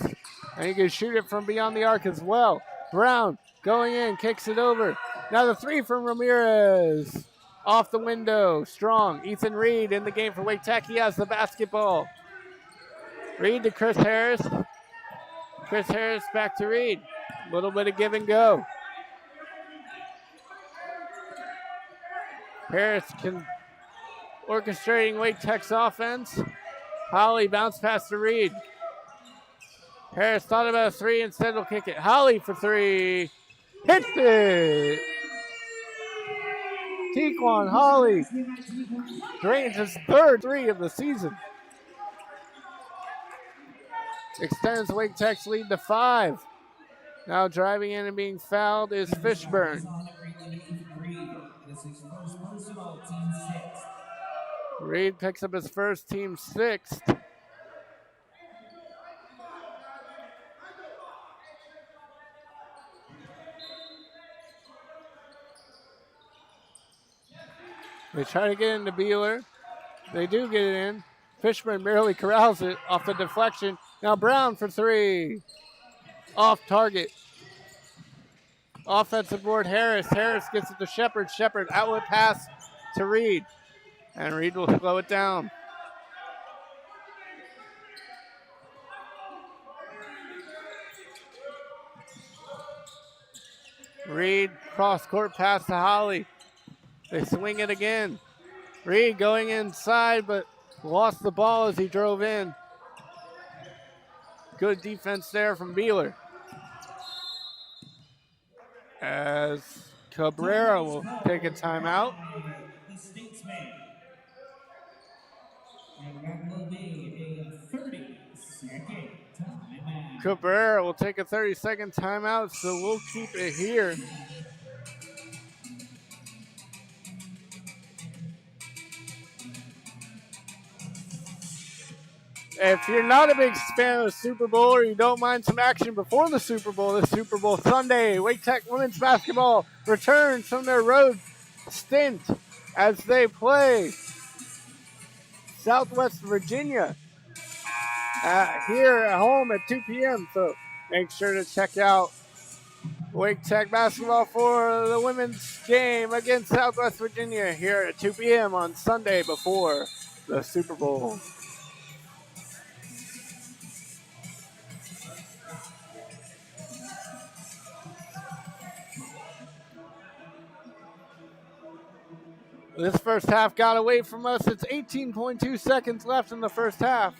[SPEAKER 1] And he can shoot it from beyond the arc as well. Brown going in, kicks it over. Now the three from Ramirez. Off the window, strong. Ethan Reed in the game for Wake Tech. He has the basketball. Reed to Chris Harris. Chris Harris back to Reed. A little bit of give and go. Harris can orchestrating Wake Tech's offense. Holly bounced past to Reed. Harris thought about a three, instead will kick it. Holly for three. Hits it! Tequan Holly drains his third three of the season. Extends Wake Tech's lead to 5. Now driving in and being fouled is Fishburne. Reed picks up his first, team 6th. They try to get into Beeler. They do get it in. Fishburne barely corrals it off the deflection. Now Brown for 3. Off target. Offensive board, Harris. Harris gets it to Shepard. Shepard outlet pass to Reed. And Reed will slow it down. Reed cross-court pass to Holly. They swing it again. Reed going inside, but lost the ball as he drove in. Good defense there from Beeler. As Cabrera will take a timeout. Cabrera will take a 30-second timeout, so we'll keep it here. If you're not a big fan of the Super Bowl or you don't mind some action before the Super Bowl Sunday, Wake Tech women's basketball returns from their road stint as they play Southwest Virginia here at home at 2 p.m. So make sure to check out Wake Tech basketball for the women's game against Southwest Virginia here at 2 p.m. on Sunday before the Super Bowl. This first half got away from us. It's 18.2 seconds left in the first half.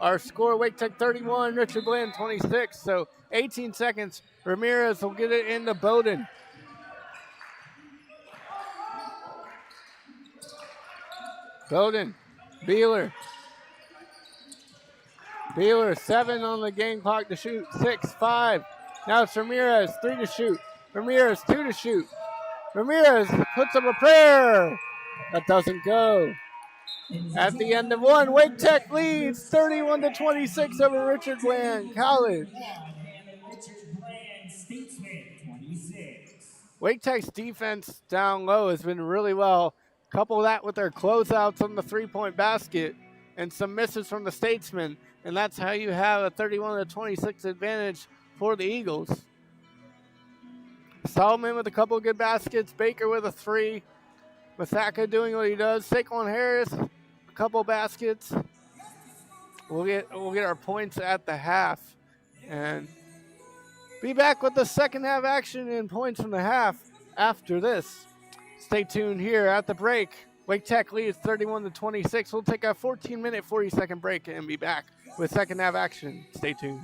[SPEAKER 1] Our score, Wake Tech 31, Richard Bland 26. So 18 seconds. Ramirez will get it into Bowden. Bowden, Beeler. Beeler, 7 on the game clock to shoot. 6, 5. Now it's Ramirez, 3 to shoot. Ramirez, 2 to shoot. Ramirez puts up a prayer. That doesn't go. At the end of one, Wake Tech leads 31-26 over Richard Bland College. Wake Tech's defense down low has been really well. Couple that with their closeouts on the three-point basket and some misses from the Statesmen, and that's how you have a 31-26 advantage for the Eagles. Solomon with a couple of good baskets, Baker with a 3, Masaka doing what he does, Saquon Harris, a couple baskets. We'll get our points at the half and be back with the second half action and points from the half after this. Stay tuned here at the break. Wake Tech leads 31-26. We'll take a 14-minute, 40-second break and be back with second half action. Stay tuned.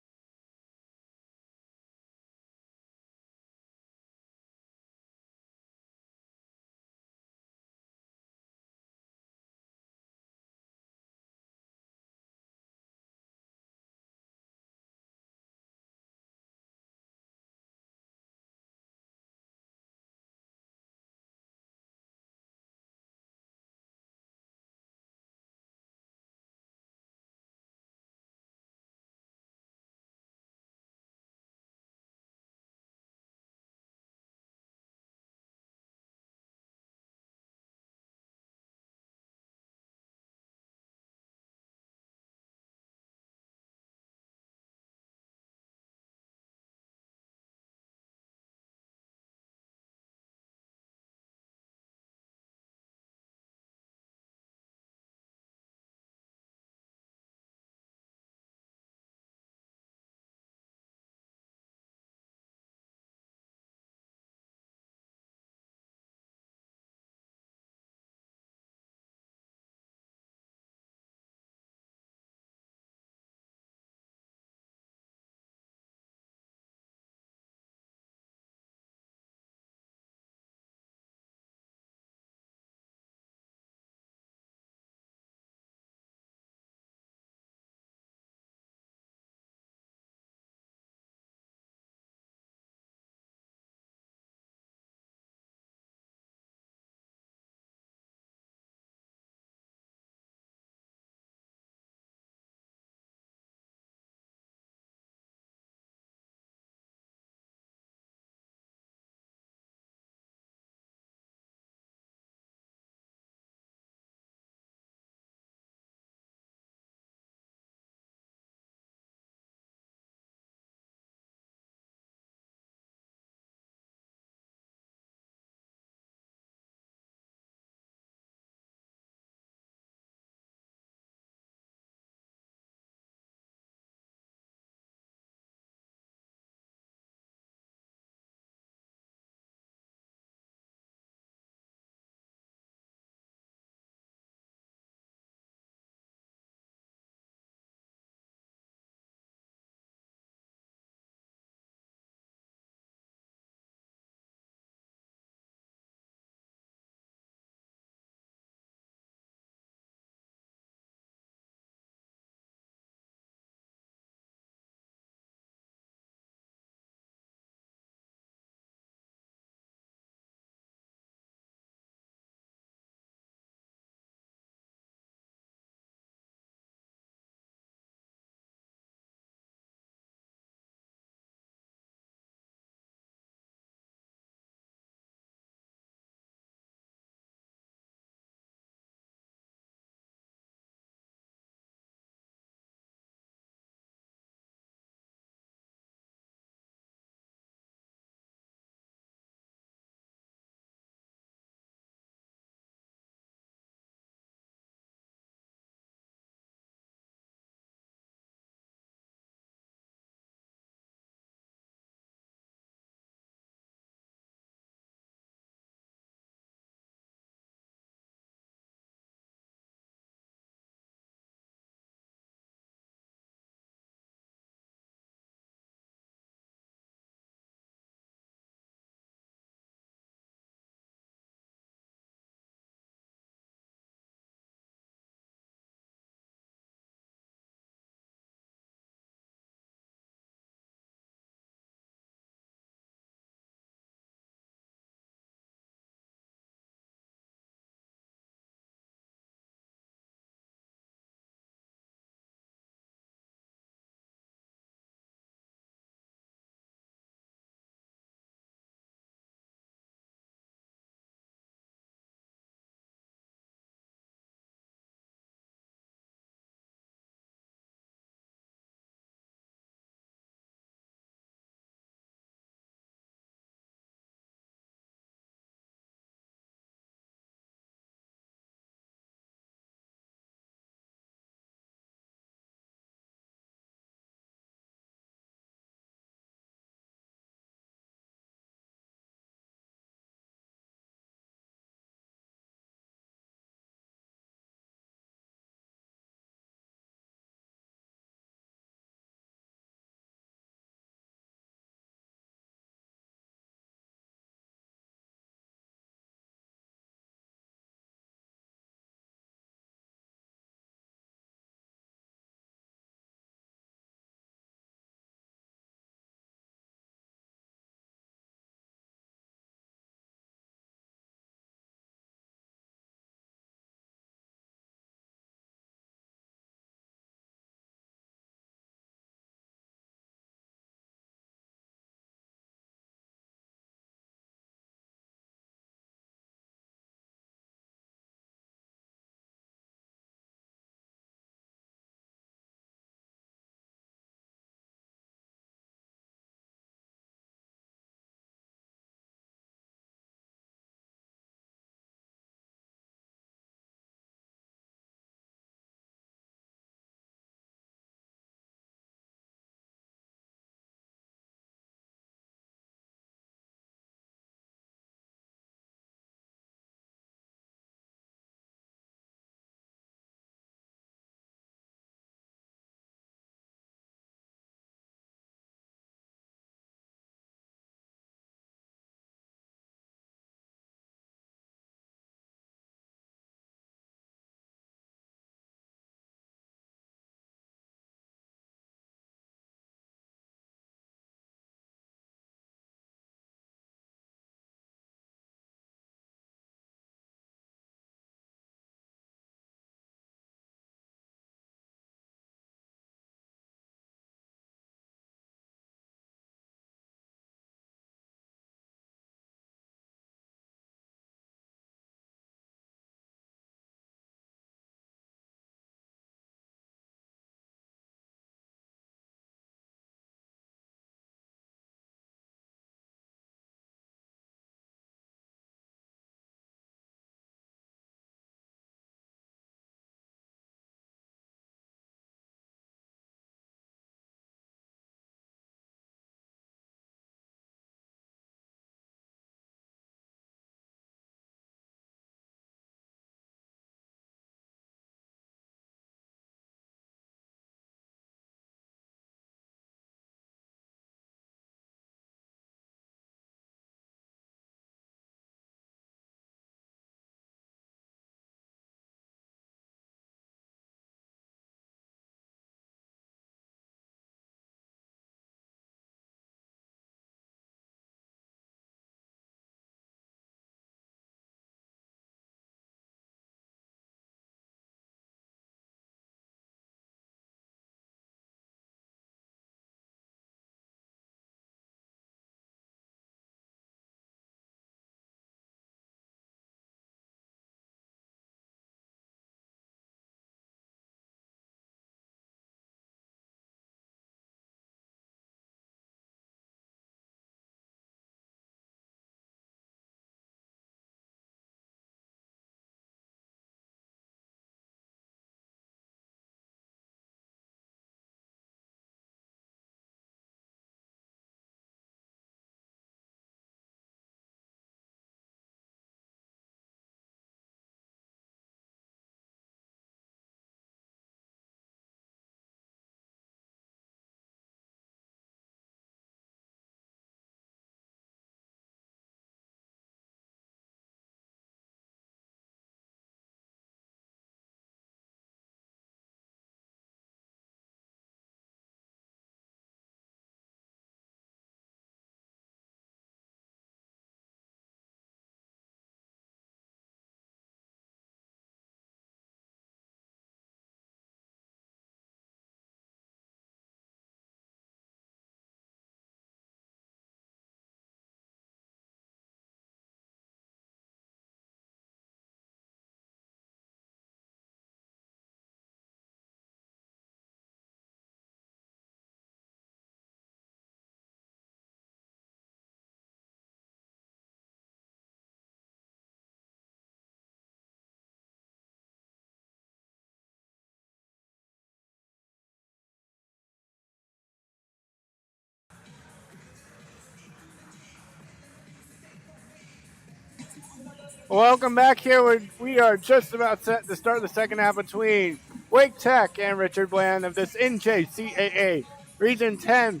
[SPEAKER 1] Welcome back here. We are just about set to start the second half between Wake Tech and Richard Bland of this NJCAA Region 10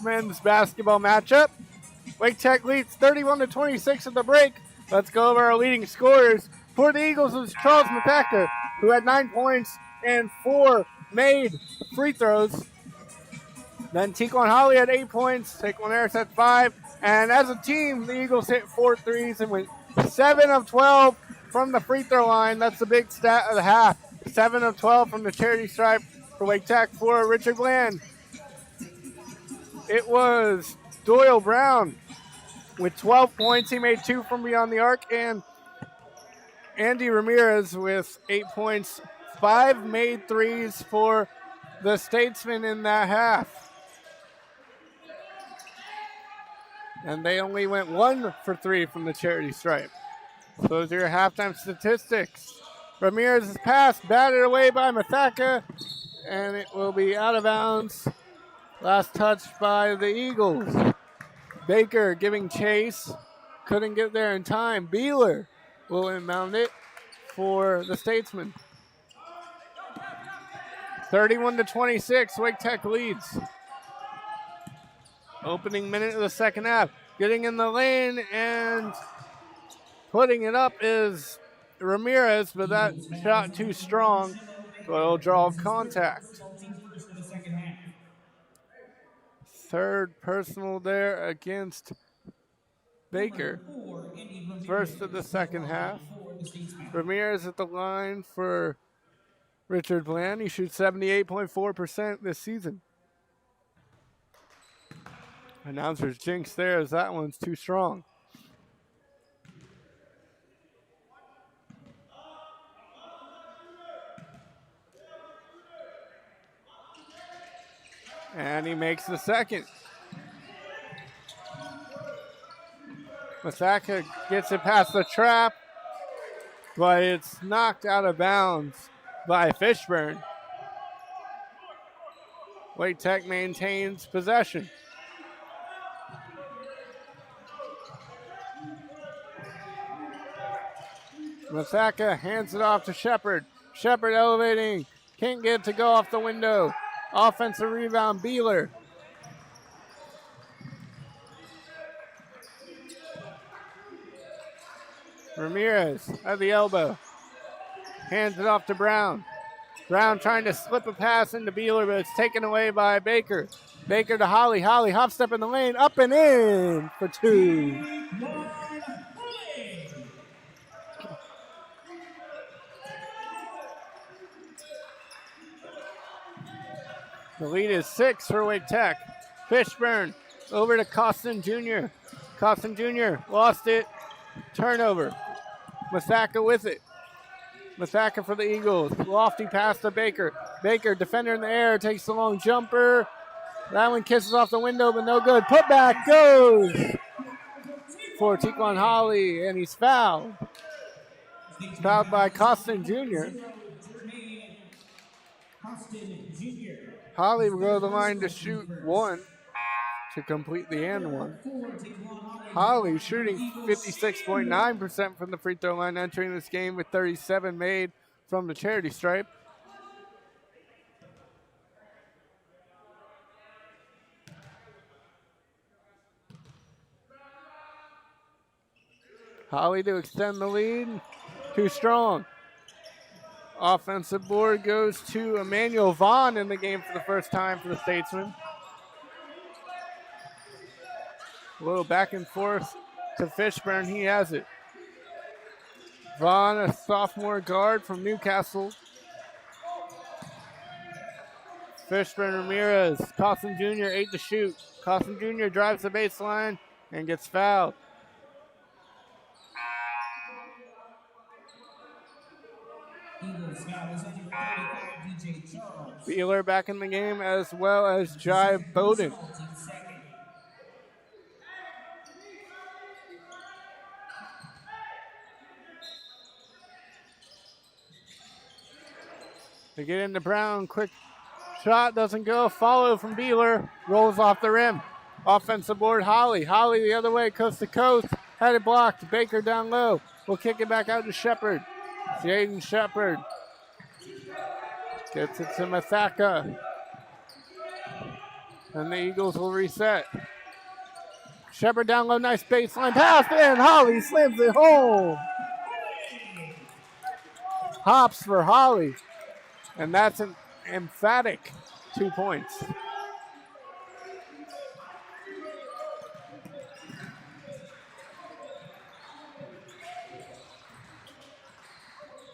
[SPEAKER 1] men's basketball matchup. Wake Tech leads 31-26 at the break. Let's go over our leading scorers. For the Eagles is Charles Mathacker, who had 9 points and 4 made free throws. Then Tequan Holly had 8 points. Taquan Harris had 5. And as a team, the Eagles hit 4 threes and went 7 of 12 from the free throw line. That's the big stat of the half. 7 of 12 from the charity stripe for Wake Tech. For Richard Bland, it was Doyle Brown with 12 points. He made 2 from beyond the arc. And Andy Ramirez with 8 points. 5 made threes for the Statesmen in that half. And they only went 1 for 3 from the charity stripe. So those are your halftime statistics. Ramirez's pass batted away by Mathacker, and it will be out of bounds. Last touch by the Eagles. Baker giving chase. Couldn't get there in time. Beeler will inbound it for the Statesmen. 31-26, Wake Tech leads. Opening minute of the second half. Getting in the lane and putting it up is Ramirez, but that shot too strong, so it'll draw contact. Third personal there against Baker. First of the second half. Ramirez at the line for Richard Bland. He shoots 78.4% this season. Announcer's jinx there as that one's too strong. And he makes the second. Mathacker gets it past the trap, but it's knocked out of bounds by Fishburne. Wake Tech maintains possession. Mathacker hands it off to Shepard. Shepard elevating. Can't get it to go off the window. Offensive rebound, Beeler. Ramirez at the elbow. Hands it off to Brown. Brown trying to slip a pass into Beeler, but it's taken away by Baker. Baker to Holly. Holly hop step in the lane. Up and in for 2. The lead is 6 for Wake Tech. Fishburne over to Costin Jr. Costin Jr. lost it. Turnover. Mathacker with it. Mathacker for the Eagles. Lofty pass to Baker. Baker, defender in the air, takes the long jumper. That one kisses off the window, but no good. Putback goes for Tequan Holly, and he's fouled. Fouled by Costin Jr. Holly will go to the line to shoot 1 to complete the and 1. Holly shooting 56.9% from the free throw line, entering this game with 37 made from the charity stripe. Holly to extend the lead. Too strong. Offensive board goes to Emmanuel Vaughn in the game for the first time for the Statesmen. A little back and forth to Fishburne. He has it. Vaughn, a sophomore guard from Newcastle. Fishburne, Ramirez. Costin Jr., 8 to shoot. Costin Jr. drives the baseline and gets fouled. Beeler back in the game, as well as Jai Bowden. They get into Brown, quick shot, doesn't go, follow from Beeler, rolls off the rim. Offensive board, Holly. Holly the other way, coast to coast, had it blocked. Baker down low, will kick it back out to Shepard. Jaden Shepard gets it to Mathaka. And the Eagles will reset. Shepard down low, nice baseline pass, and Holly slams it home. Hops for Holly. And that's an emphatic 2 points.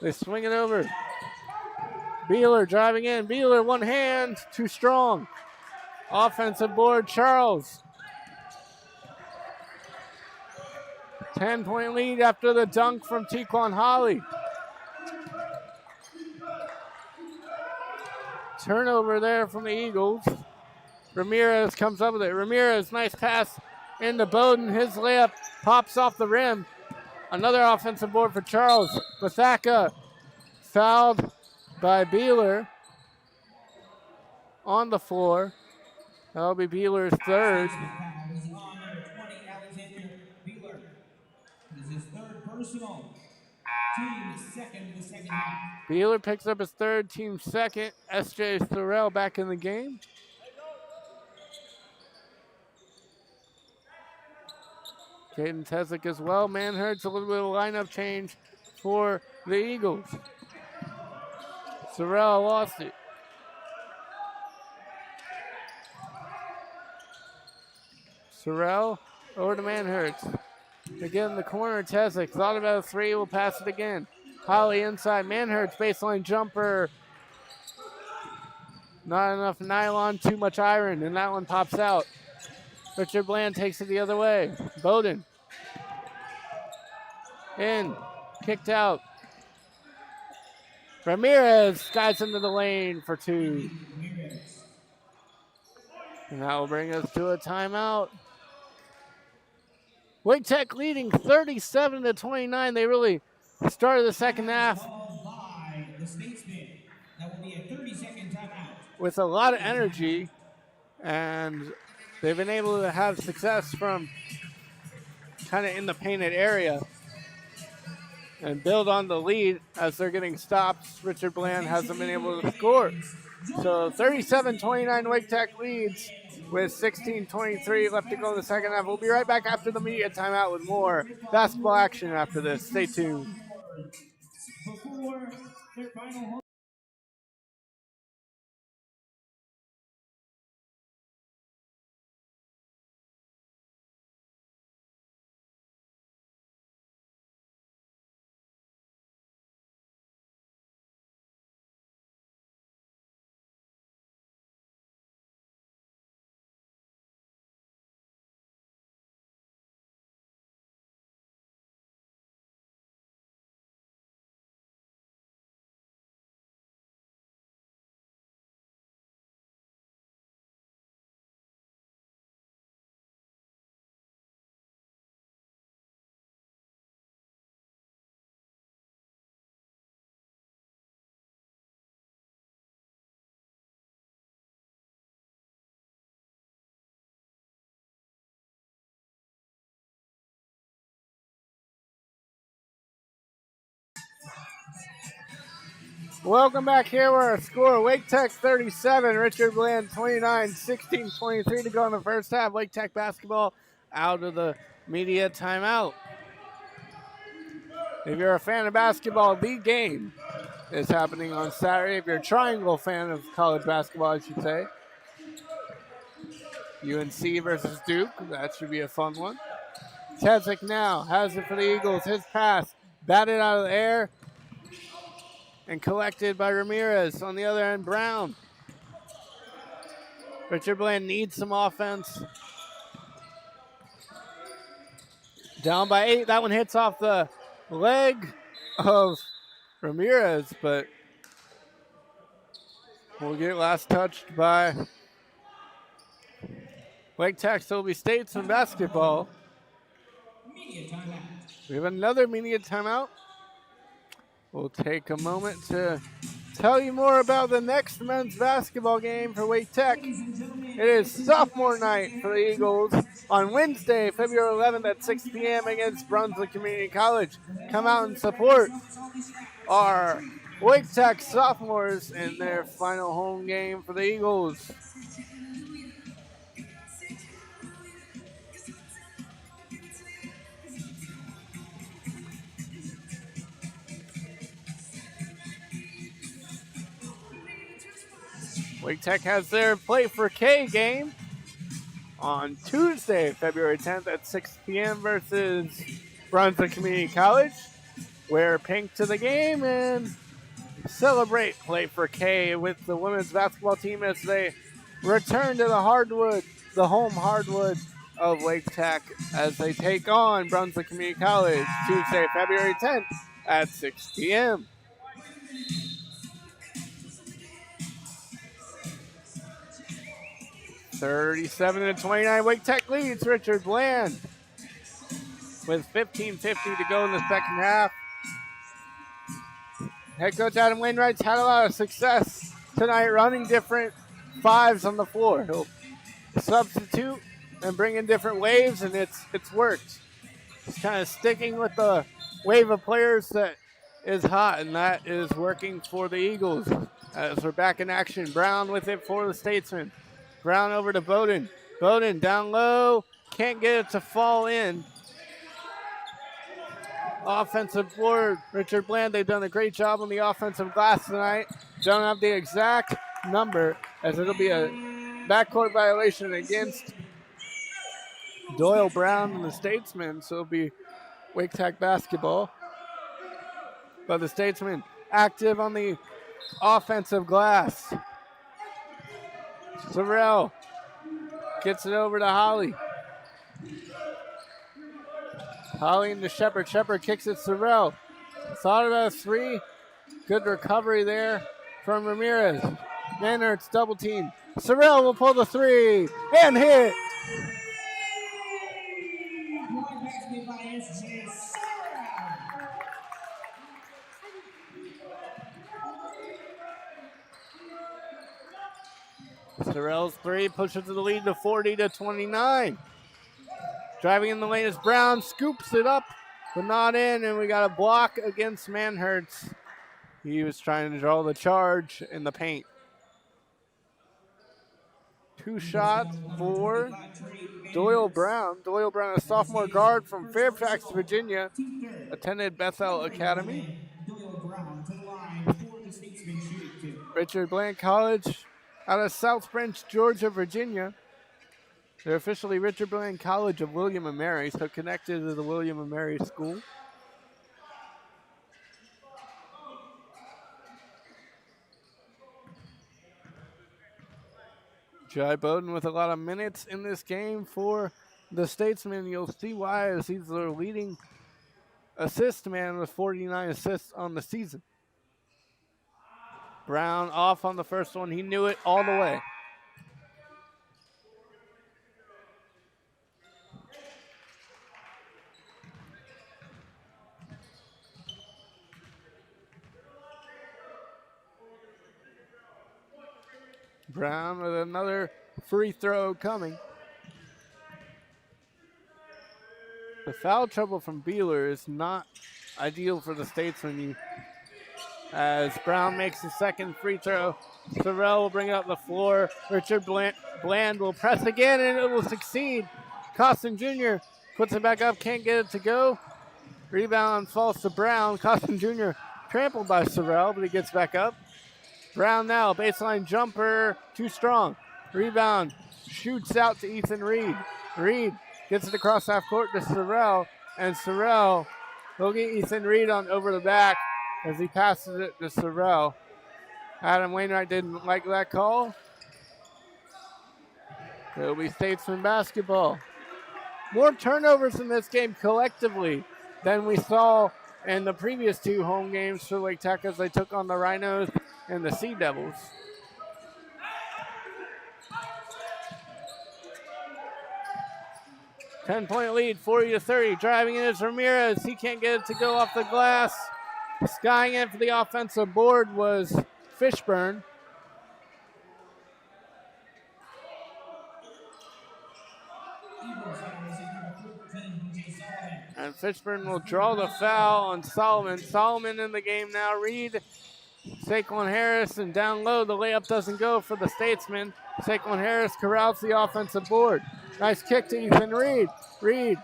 [SPEAKER 1] They swing it over. Beeler driving in. Beeler, one hand, too strong. Offensive board, Charles. 10-point lead after the dunk from Tequan Holly. Turnover there from the Eagles. Ramirez comes up with it. Ramirez, nice pass into Bowden. His layup pops off the rim. Another offensive board for Charles. Mathaka fouled by Beeler on the floor. That'll be Beeler's third. Beeler picks up his third, team second. S.J. Thorell back in the game. Caden Teslick as well. Manhurt's a little bit of lineup change for the Eagles. Thorell lost it. Sorrell over to Manhurts. Again, the corner, Teslick thought about a three, will pass it again. Holly inside, Manhurts, baseline jumper. Not enough nylon, too much iron, and that one pops out. Richard Bland takes it the other way. Bowden. In, kicked out. Ramirez guides into the lane for two. And that will bring us to a timeout. Wake Tech leading 37-29. They really started the second half with a lot of energy, and they've been able to have success from kind of in the painted area and build on the lead as they're getting stops. Richard Bland hasn't been able to score. So 37-29 Wake Tech leads with 16:23 left to go in the second half. We'll be right back after the media timeout with more basketball action after this. Stay tuned. Welcome back here where our score, Wake Tech 37, Richard Bland 29, 16:23 to go in the first half. Wake Tech basketball out of the media timeout. If you're a fan of basketball, the game is happening on Saturday. If you're a Triangle fan of college basketball, I should say. UNC versus Duke, that should be a fun one. Teslick now has it for the Eagles. His pass batted out of the air and collected by Ramirez. On the other end, Brown. Richard Bland needs some offense. Down by 8. That one hits off the leg of Ramirez, but will get last touched by Wake Tech. So we stayed some basketball. We have another media timeout. We'll take a moment to tell you more about the next men's basketball game for Wake Tech. It is sophomore night for the Eagles on Wednesday, February 11th at 6 p.m. against Brunswick Community College. Come out and support our Wake Tech sophomores in their final home game for the Eagles. Wake Tech has their Play for K game on Tuesday, February 10th at 6 p.m. versus Brunswick Community College. Wear pink to the game and celebrate Play for K with the women's basketball team as they return to the home hardwood of Wake Tech as they take on Brunswick Community College Tuesday, February 10th at 6 p.m. (37-29), Wake Tech leads Richard Bland with 15:50 to go in the second half. Head coach Adam Wainwright's had a lot of success tonight running different fives on the floor. He'll substitute and bring in different waves, and it's worked. He's kind of sticking with the wave of players that is hot, and that is working for the Eagles as we're back in action. Brown with it for the Statesman. Brown over to Bowden. Bowden down low. Can't get it to fall in. Offensive board, Richard Bland. They've done a great job on the offensive glass tonight. Don't have the exact number as it'll be a backcourt violation against Doyle Brown and the Statesman. So it'll be Wake Tech basketball. But the Statesman active on the offensive glass. Sorrell gets it over to Holly. Holly into Shepard. Shepard kicks it. Sorrell thought about a three. Good recovery there from Ramirez. Manhurt's double team. Sorrell will pull the three and hit. Sorrell's three pushes the lead to 40-29. Driving in the lane is Brown, scoops it up, but not in, and we got a block against Manhurts. He was trying to draw the charge in the paint. Two shots for Doyle Brown. Doyle Brown, a sophomore guard from Fairfax, Virginia, attended Bethel Academy. Richard Bland College out of South Branch, Georgia, Virginia. They're officially Richard Bland College of William & Mary, so connected to the William & Mary School. Jai Bowden with a lot of minutes in this game for the Statesman. You'll see why, as he's their leading assist man with 49 assists on the season. Brown off on the first one. He knew it all the way. Brown with another free throw coming. The foul trouble from Beeler is not ideal for the Statesman. As Brown makes the second free throw, Sorrell will bring it up the floor. Richard Bland will press again, and it will succeed. Costin Jr. puts it back up, can't get it to go. Rebound falls to Brown. Costin Jr. trampled by Sorrell, but he gets back up. Brown now, baseline jumper, too strong. Rebound, shoots out to Ethan Reed. Reed gets it across half court to Sorrell, and Sorrell will get Ethan Reed on over the back as he passes it to Sorrell. Adam Wainwright didn't like that call. It'll be Statesman basketball. More turnovers in this game collectively than we saw in the previous two home games for Wake Tech as they took on the Rhinos and the Sea Devils. Ten-point lead, 40-30. Driving in is Ramirez. He can't get it to go off the glass. Skying in for the offensive board was Fishburne. And Fishburne will draw the foul on Solomon. Solomon in the game now. Reed, Saquon Harris, and down low, the layup doesn't go for the Statesman. Saquon Harris corrals the offensive board. Nice kick to Ethan Reed. Reed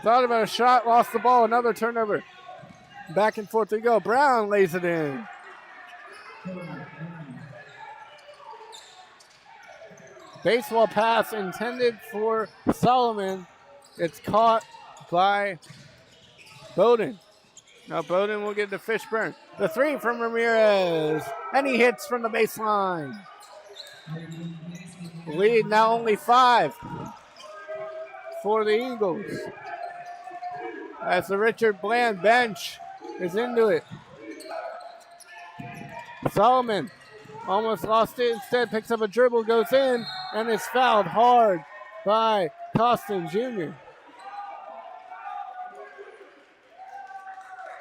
[SPEAKER 1] thought about a shot, lost the ball, another turnover. Back and forth they go. Brown lays it in. Baseball pass intended for Solomon. It's caught by Bowden. Now Bowden will get to Fishburne. The three from Ramirez. And he hits from the baseline. Lead now only 5 for the Eagles. As the Richard Bland bench is into it. Solomon almost lost it. Instead picks up a dribble, goes in, and is fouled hard by Costin Jr.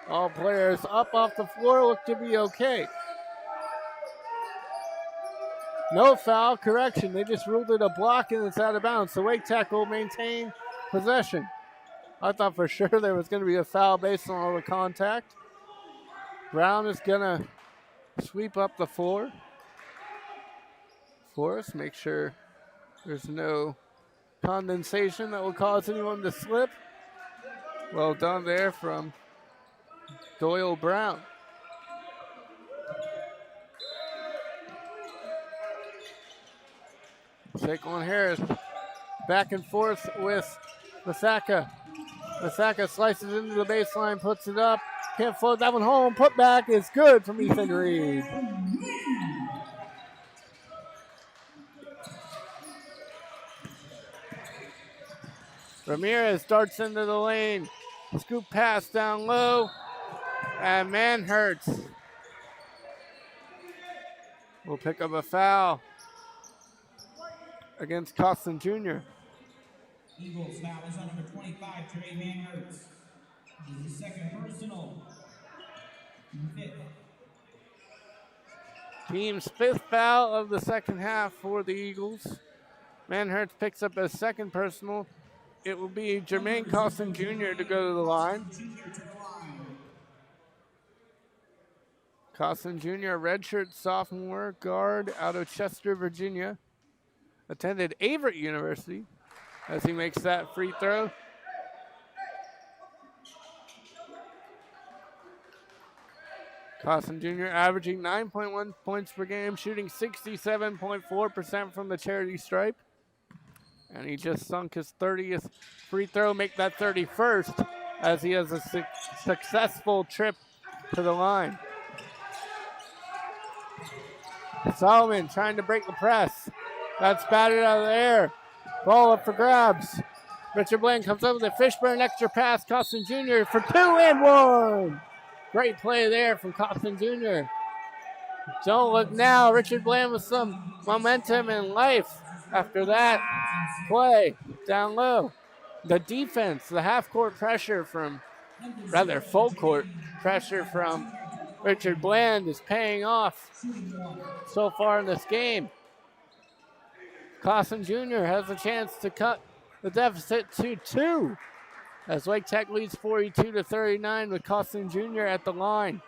[SPEAKER 1] All players up off the floor look to be okay. No foul, correction. They just ruled it a block and it's out of bounds. So Wake Tech will maintain possession. I thought for sure there was going to be a foul based on all the contact. Brown is going to sweep up the floor for us. Make sure there's no condensation that will cause anyone to slip. Well done there from Doyle Brown. Saquon Harris back and forth with Masaka. Masaka slices into the baseline, puts it up. Can't float that one home. Put back is good from Ethan Reed. Ramirez darts into the lane. Scoop pass down low. And Manhertz will pick up a foul against Costin Jr.
[SPEAKER 2] Eagles foul is on number 25, Trey Manhertz. This is the second personal. Fifth.
[SPEAKER 1] Team's 5th foul of the second half for the Eagles. Manhertz picks up a second personal. It will be Jermaine Costin Jr. to go to the line. Costin Jr., redshirt sophomore guard out of Chester, Virginia. Attended Averett University as he makes that free throw. Costin Jr. averaging 9.1 points per game, shooting 67.4% from the charity stripe. And he just sunk his 30th free throw, make that 31st as he has a successful trip to the line. Solomon trying to break the press. That's batted out of the air. Ball up for grabs. Richard Bland comes up with a Fishburne extra pass. Costin Jr. for 2 and 1. Great play there from Costin Jr. Don't look now. Richard Bland with some momentum and life after that play down low. The defense, the half-court pressure from, rather full-court pressure from Richard Bland is paying off so far in this game. Costin Jr. has a chance to cut the deficit to 2 as Wake Tech leads 42-39 with Costin Jr. at the line.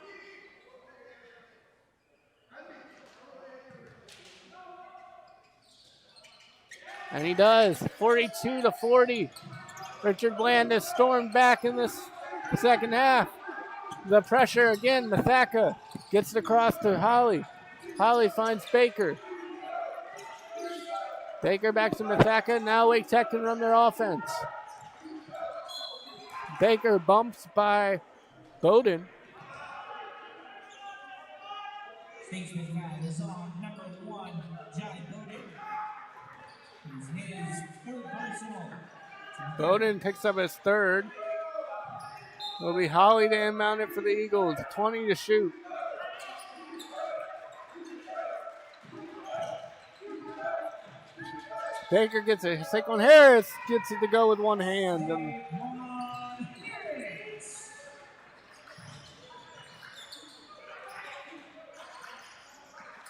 [SPEAKER 1] And he does, 42-40. Richard Bland has stormed back in this second half. The pressure again, Mathaka gets it across to Holly. Holly finds Baker. Baker back to Mathaka. Now Wake Tech can run their offense. Baker bumps by Bowden.
[SPEAKER 2] Statesman foul is on number 1, Johnny Bowden. His third personal.
[SPEAKER 1] Bowden picks up his 3rd. It'll be Holly to inbound it for the Eagles. 20 to shoot. Baker gets it. Saquon Harris gets it to go with one hand.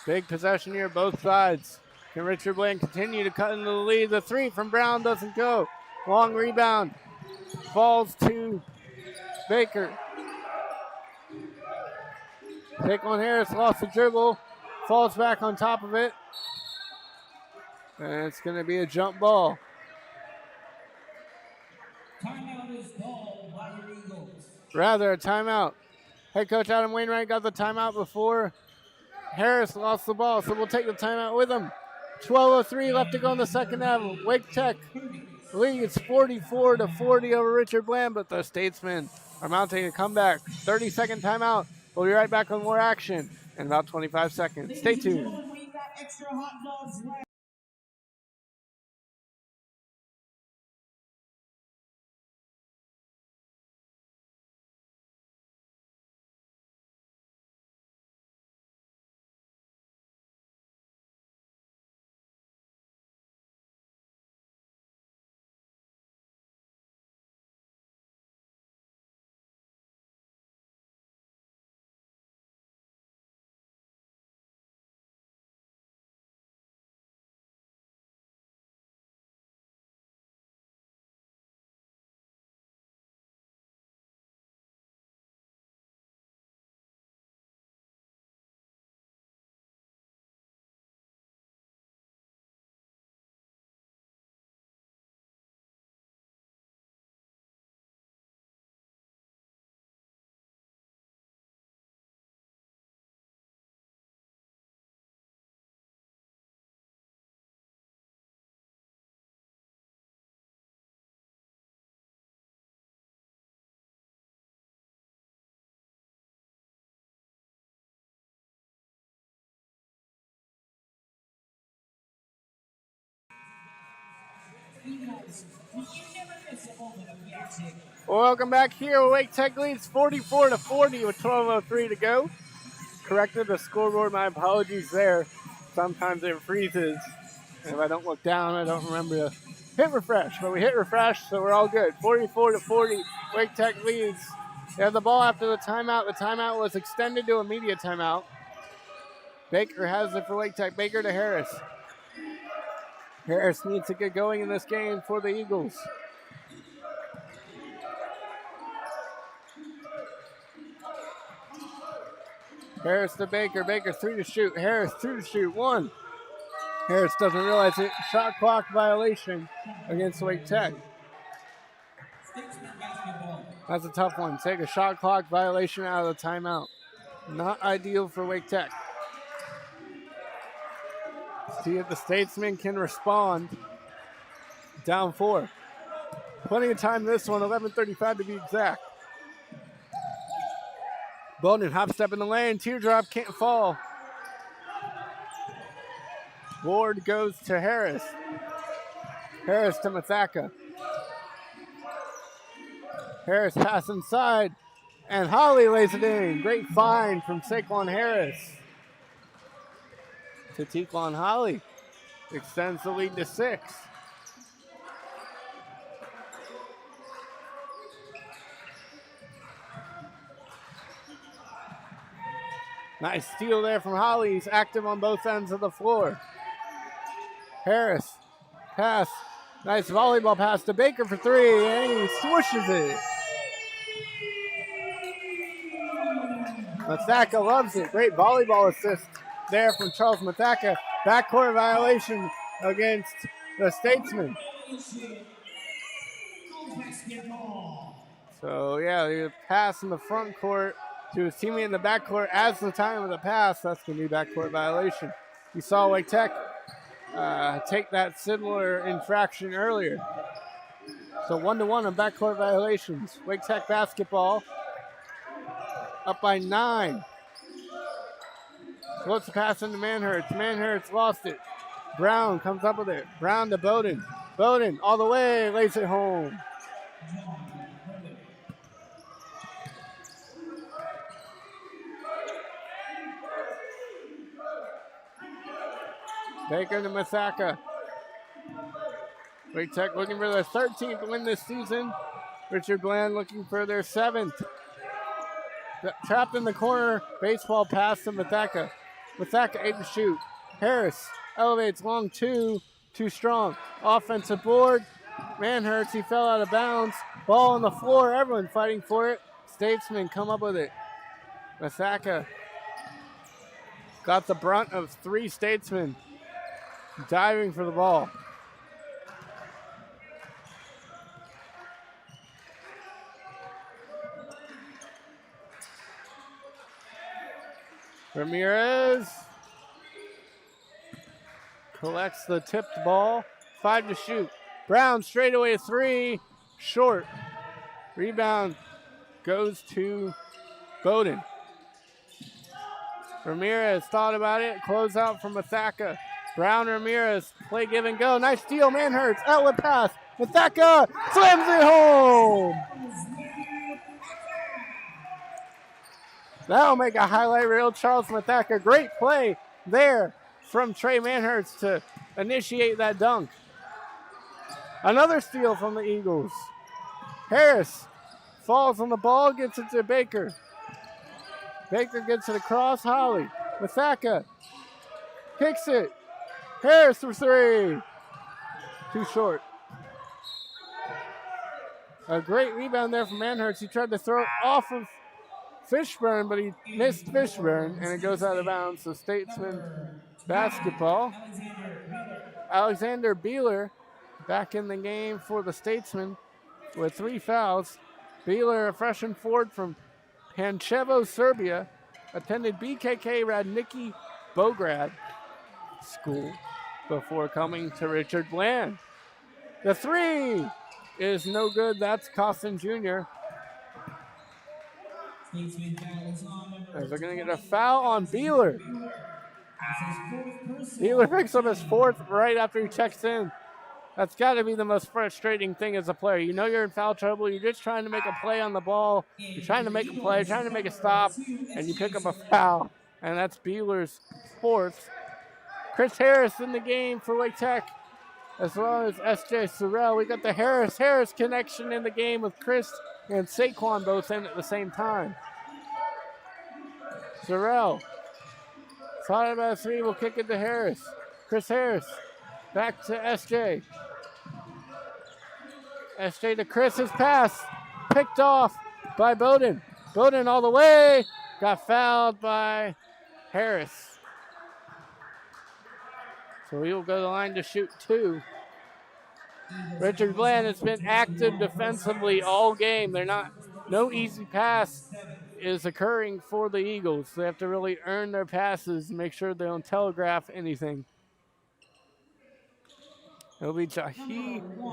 [SPEAKER 1] Big possession here, both sides. Can Richard Bland continue to cut into the lead? The 3 from Brown doesn't go. Long rebound. falls to Baker. Taekwon Harris lost the dribble, falls back on top of it. And it's going to be a jump ball.
[SPEAKER 2] Timeout is called by your Eagles.
[SPEAKER 1] Rather, a timeout. Head coach Adam Wainwright got the timeout before Harris lost the ball, so we'll take the timeout with him. 12:03 left to go in the second half. Wake Tech leads 44-40 over Richard Bland, but the Statesmen are mounting a comeback. 30-second timeout. We'll be right back with more action in about 25 seconds. Stay tuned.
[SPEAKER 2] We got extra hot dogs left.
[SPEAKER 1] Welcome back here. Wake Tech leads 44-40 with 12:03 to go. Corrected the scoreboard. My apologies there. Sometimes it freezes. If I don't look down, I don't remember to hit refresh. But we hit refresh, so we're all good. 44-40. Wake Tech leads. They have the ball after the timeout. The timeout was extended to a media timeout. Baker has it for Wake Tech. Baker to Harris. Harris needs to get going in this game for the Eagles. Harris to Baker. Baker three to shoot. Harris two to shoot. One. Harris doesn't realize it. Shot clock violation against Wake Tech. That's a tough one. Take a shot clock violation out of the timeout. Not ideal for Wake Tech. See if the Statesmen can respond. Down 4. Plenty of time this one. 11:35 to be exact. Bowden hop step in the lane. Teardrop can't fall. Ward goes to Harris. Harris to Mathaka. Harris pass inside. And Holly lays it in. Great find from Saquon Harris. To Tequan Holly. Extends the lead to 6. Nice steal there from Holly. He's active on both ends of the floor. Harris, pass. Nice volleyball pass to Baker for 3, and he swooshes it. Mathaka loves it. Great volleyball assist there from Charles Mathaka. Backcourt violation against the Statesmen. So, yeah, the pass in the front court to his teammate in the backcourt as the time of the pass. That's going to be backcourt violation. You saw Wake Tech take that similar infraction earlier. So 1-1 on backcourt violations. Wake Tech basketball up by 9. Floats the pass into Manhurst. Manhurst lost it. Brown comes up with it. Brown to Bowden. Bowden all the way, lays it home. Baker to Mathaka. Wake Tech looking for their 13th win this season. Richard Bland looking for their 7th. Trapped in the corner, baseball pass to Mathaka. Mathaka 8 to shoot. Harris elevates long 2, too strong. Offensive board, Manhurst, he fell out of bounds. Ball on the floor, everyone fighting for it. Statesmen come up with it. Masaka got the brunt of 3 Statesmen diving for the ball. Ramirez collects the tipped ball. 5 to shoot. Brown straightaway 3, short. Rebound goes to Bowden. Ramirez thought about it. Close out from Mathaka. Brown, Ramirez, play give and go. Nice steal, Manhurst. Outlet pass. Mathaka slams it home. That'll make a highlight reel. Charles Mathaka, great play there from Trey Manhurst to initiate that dunk. Another steal from the Eagles. Harris falls on the ball, gets it to Baker. Baker gets it across. Holly. Mathaka kicks it. Harris for 3. Too short. A great rebound there from Manhurst. He tried to throw it off of Fishburne, but he missed Fishburne, and it goes out of bounds. So Statesman basketball. Alexander Beeler back in the game for the Statesmen with 3 fouls. Beeler, a freshman forward from Pančevo, Serbia, attended BKK Radnicki Bograd School before coming to Richard Bland. The 3 is no good. That's Costin Jr. As they're going to get a foul on Beeler. Beeler picks up his 4th right after he checks in. That's got to be the most frustrating thing as a player. You know you're in foul trouble. You're just trying to make a play on the ball. You're trying to make a play, trying to make a stop, and you pick up a foul. And that's Beeler's 4th. Chris Harris in the game for Wake Tech, as well as S.J. Sorrell. We got the Harris connection in the game with Chris and Saquon both in at the same time. Sorrell. Thought about a 3, will kick it to Harris. Chris Harris. Back to S.J. S.J. to Chris. His pass picked off by Bowden. Bowden all the way. Got fouled by Harris. So he will go to the line to shoot 2. Richard Bland has been active defensively all game. No easy pass is occurring for the Eagles. They have to really earn their passes and make sure they don't telegraph anything. It'll be Jai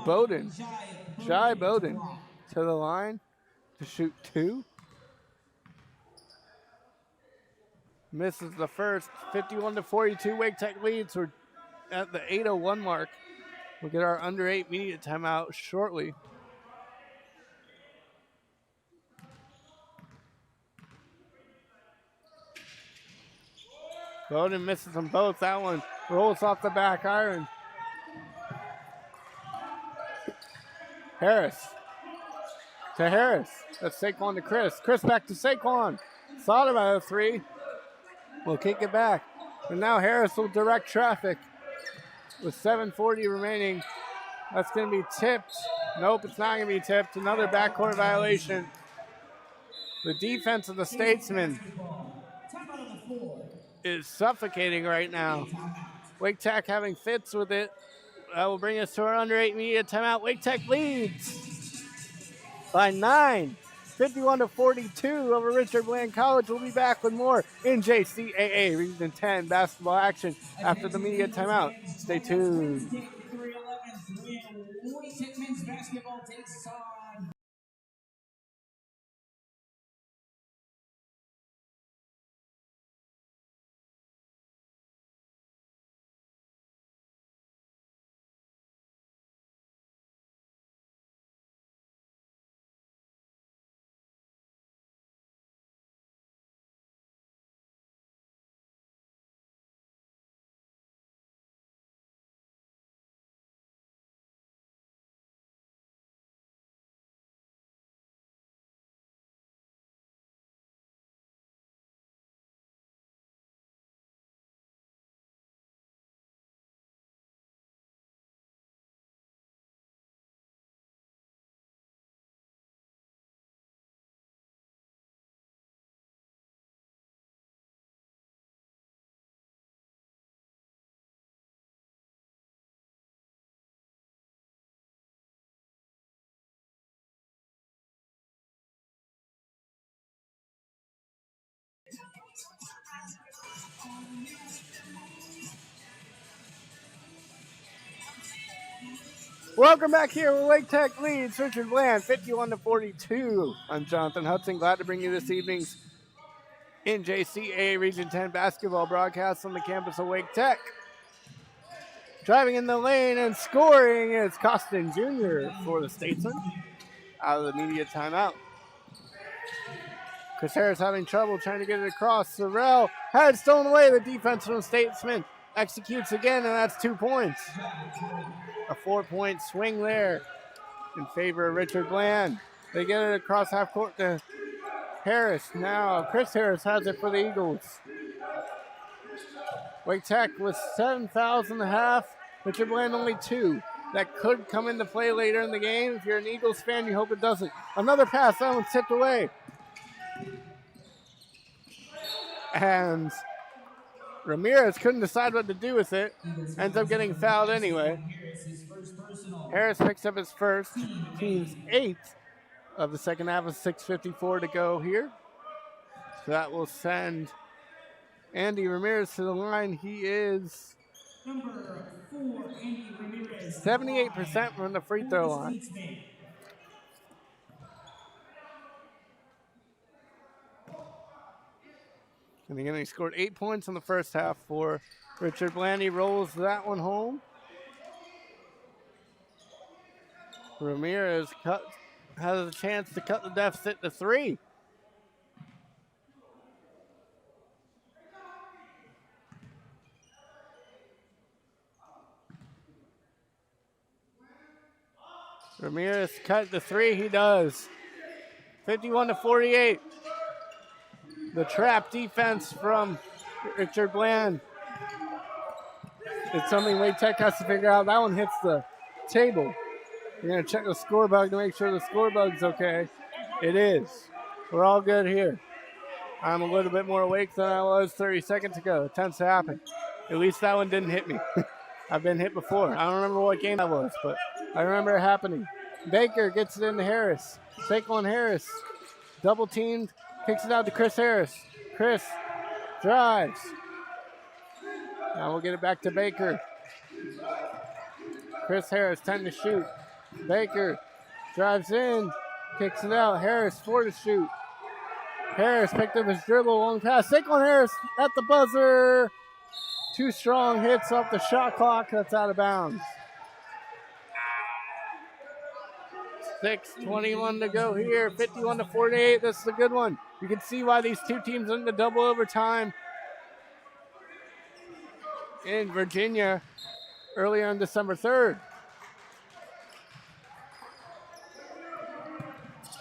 [SPEAKER 1] Bowden to the line to shoot 2. Misses the first. 51-42. Wake Tech leads. We're at the 8:01 mark. We'll get our under 8 media timeout shortly. Bowden misses them both. That one rolls off the back iron. Harris to Harris. That's Saquon to Chris. Chris back to Saquon. Thought about a 3. We'll kick it back. And now Harris will direct traffic with 7:40 remaining. That's going to be tipped. Nope, it's not going to be tipped. Another backcourt violation. The defense of the Statesmen is suffocating right now. Wake Tech having fits with it. That will bring us to our under 8 media timeout. Wake Tech leads by 9, 51-42 over Richard Bland College. We'll be back with more NJCAA Region 10 basketball action after the media timeout. Stay tuned. Welcome back here with Wake Tech leads Richard Bland 51-42. I'm Jonathan Hudson, glad to bring you this evening's NJCAA Region 10 basketball broadcast on the campus of Wake Tech. Driving in the lane and scoring is Costin Jr. for the Statesman out of the media timeout. Chris Harris having trouble trying to get it across. Sorrell had it stolen away. The defense from Statesman executes again, and that's 2 points. A 4-point swing there in favor of Richard Bland. They get it across half court to Harris. Now Chris Harris has it for the Eagles. Wake Tech with 7 fouls in the half. Richard Bland only 2. That could come into play later in the game. If you're an Eagles fan, you hope it doesn't. Another pass, that one's tipped away. And Ramirez couldn't decide what to do with it. Ends up getting fouled anyway. Harris picks up his first, team's 8th of the second half with 6:54 to go here. So that will send Andy Ramirez to the line. He is 78% from the free throw line. And again, he scored 8 points in the first half for Richard Bland. He rolls that one home. Ramirez has a chance to cut the deficit to 3. Ramirez cut the 3. He does. 51-48. The trap defense from Richard Bland. It's something Wake Tech has to figure out. That one hits the table. We're going to check the score bug to make sure the score bug's okay. It is. We're all good here. I'm a little bit more awake than I was 30 seconds ago. It tends to happen. At least that one didn't hit me. I've been hit before. I don't remember what game that was, but I remember it happening. Baker gets it into Harris. Saquon Harris. Double teamed. Kicks it out to Chris Harris. Chris drives. Now we'll get it back to Baker. Chris Harris, time to shoot. Baker drives in, kicks it out. Harris 4 to shoot. Harris picked up his dribble, long pass. Saquon Harris at the buzzer. 2 strong hits off the shot clock. That's out of bounds. 6:21 to go here. 51-48. This is a good one. You can see why these two teams went into double overtime in Virginia earlier on December 3rd.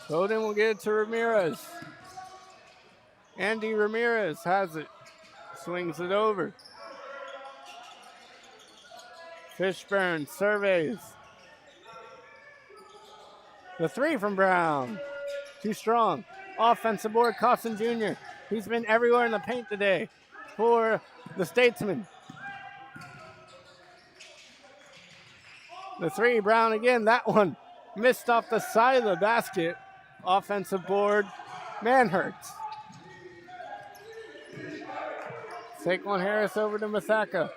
[SPEAKER 1] Bowden will get it to Ramirez. Andy Ramirez has it. Swings it over. Fishburne surveys. The 3 from Brown. Too strong. Offensive board, Costin Jr. He's been everywhere in the paint today for the Statesman. The 3, Brown again. That one missed off the side of the basket. Offensive board, Manhurts. Saquon Harris over to Masaka.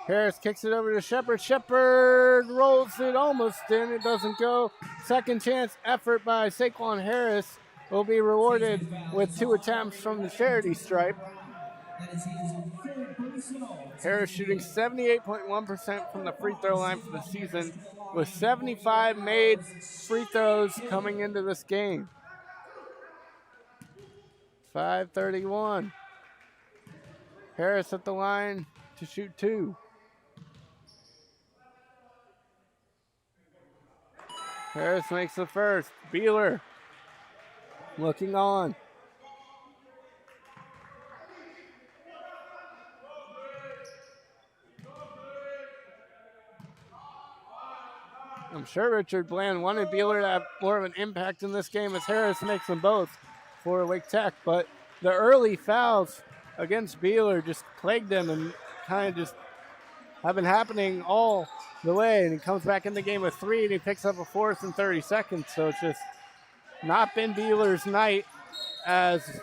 [SPEAKER 1] Harris kicks it over to Shepard. Shepard rolls it almost in. It doesn't go. Second chance effort by Saquon Harris will be rewarded with 2 attempts from the charity stripe. Harris shooting 78.1% from the free throw line for the season, with 75 made free throws coming into this game. 5:31. Harris at the line to shoot 2. Harris makes the first. Beeler looking on. I'm sure Richard Bland wanted Beeler to have more of an impact in this game as Harris makes them both for Wake Tech, but the early fouls against Beeler just plagued them and kind of just have been happening all the way, and he comes back in the game with 3 and he picks up a 4th and 30 seconds, so it's just not been Beeler's night as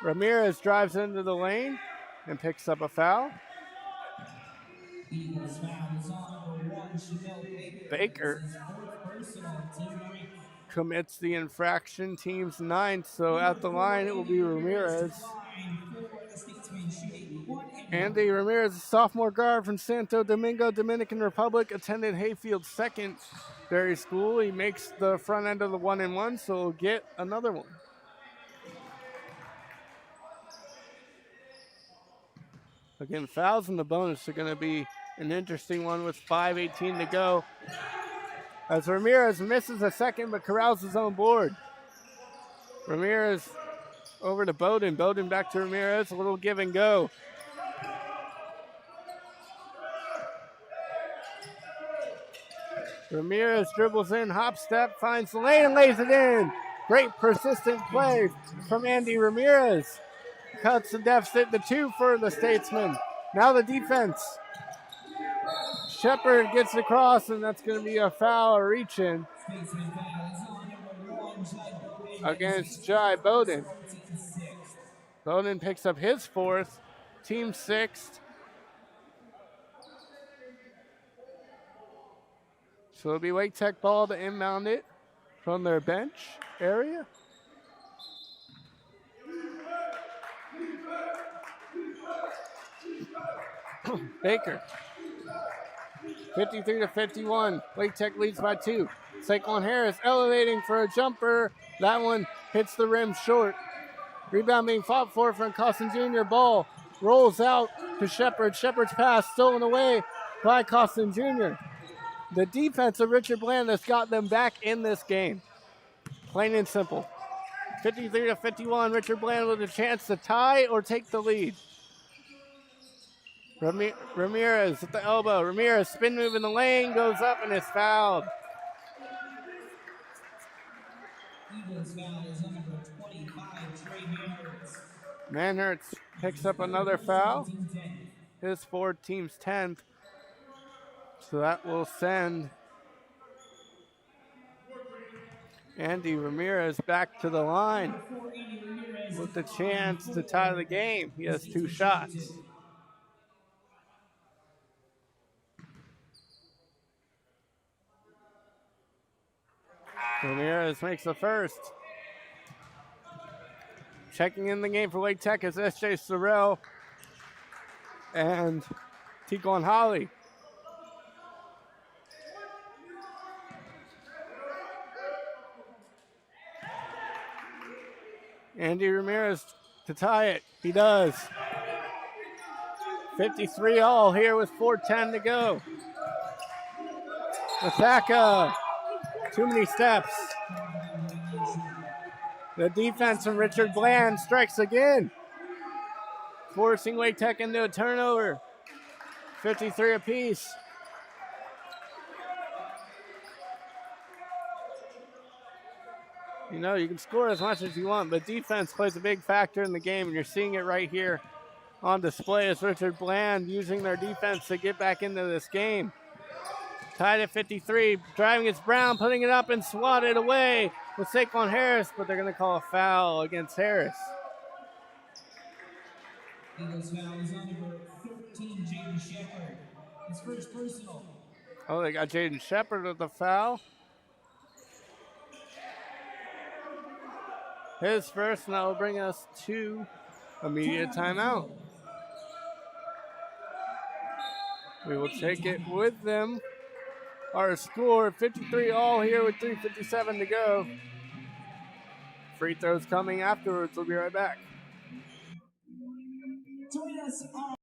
[SPEAKER 1] Ramirez drives into the lane and picks up a foul.
[SPEAKER 2] Eagles foul is on number 1, Chanel
[SPEAKER 1] Baker
[SPEAKER 2] His fourth personal, team 9.
[SPEAKER 1] commits the infraction, team's 9th, so at the line it will be Ramirez. Andy Ramirez, a sophomore guard from Santo Domingo, Dominican Republic, attended Hayfield Secondary School. He makes the front end of the 1-and-1, so he'll get another one. Again, fouls in the bonus are going to be an interesting one with 5:18 to go. As Ramirez misses a second but corrals his own board. Ramirez over to Bowden. Bowden back to Ramirez. A little give and go. Ramirez dribbles in, hop step, finds the lane and lays it in. Great persistent play from Andy Ramirez. Cuts the deficit to 2 for the Statesman. Now the defense. Shepard gets across, and that's going to be a foul or reach in against Jai Bowden. Bowden picks up his 4th, team 6th. So it'll be Wake Tech ball to inbound it from their bench area. Baker. 53-51. Wake Tech leads by 2. Saquon Harris elevating for a jumper. That one hits the rim short. Rebound being fought for from Costin Jr. Ball rolls out to Shepard. Shepard's pass stolen away by Costin Jr. The defense of Richard Bland has got them back in this game. Plain and simple. 53-51. Richard Bland with a chance to tie or take the lead. Ramirez at the elbow. Ramirez spin move in the lane, goes up and is fouled.
[SPEAKER 2] Eagles foul is on number 25, Trey Manhurts.
[SPEAKER 1] Manhurts picks up another foul. His 4th, team's 10th. So that will send Andy Ramirez back to the line with the chance to tie the game. He has 2 shots. Ramirez makes the first. Checking in the game for Wake Tech is S.J. Sorrell and Tikon Holly. Andy Ramirez to tie it. He does. 53 all here with 4:10 to go. Mathaka. Too many steps. The defense from Richard Bland strikes again, forcing Wake Tech into a turnover. 53 apiece. You know, you can score as much as you want, but defense plays a big factor in the game, and you're seeing it right here on display as Richard Bland using their defense to get back into this game. Tied at 53, driving it's Brown, putting it up and swatted away with Saquon Harris, but they're going to call a foul against Harris.
[SPEAKER 2] Eagles foul is on number 13, Jaden Shepard. His first personal.
[SPEAKER 1] Oh, they got Jaden Shepard with the foul. His first, and that will bring us to immediate timeout. We will take it with them. Our score, 53 all here with 3:57 to go. Free throws coming afterwards. We'll be right back.
[SPEAKER 2] Join us on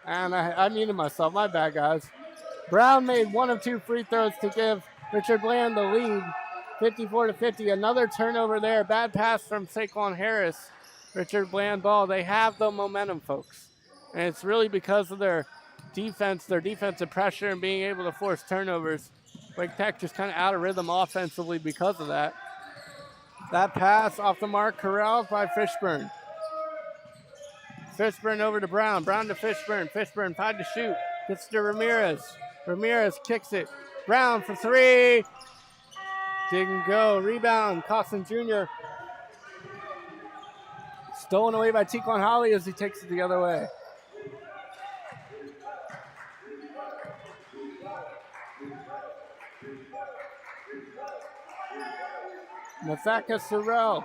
[SPEAKER 1] And I muted myself. My bad, guys. Brown made 1 of 2 free throws to give Richard Bland the lead, 54-50. Another turnover there. Bad pass from Saquon Harris. Richard Bland ball. They have the momentum, folks. And it's really because of their defense, their defensive pressure, and being able to force turnovers. Wake Tech just kind of out of rhythm offensively because of that. That pass off the mark, corralled by Fishburne. Fishburne over to Brown. Brown to Fishburne. Fishburne 5 to shoot. Gets to Ramirez. Ramirez kicks it. Brown for 3. Didn't go. Rebound. Costin Jr. Stolen away by Tequan Holly as he takes it the other way. Masaka Sorrell.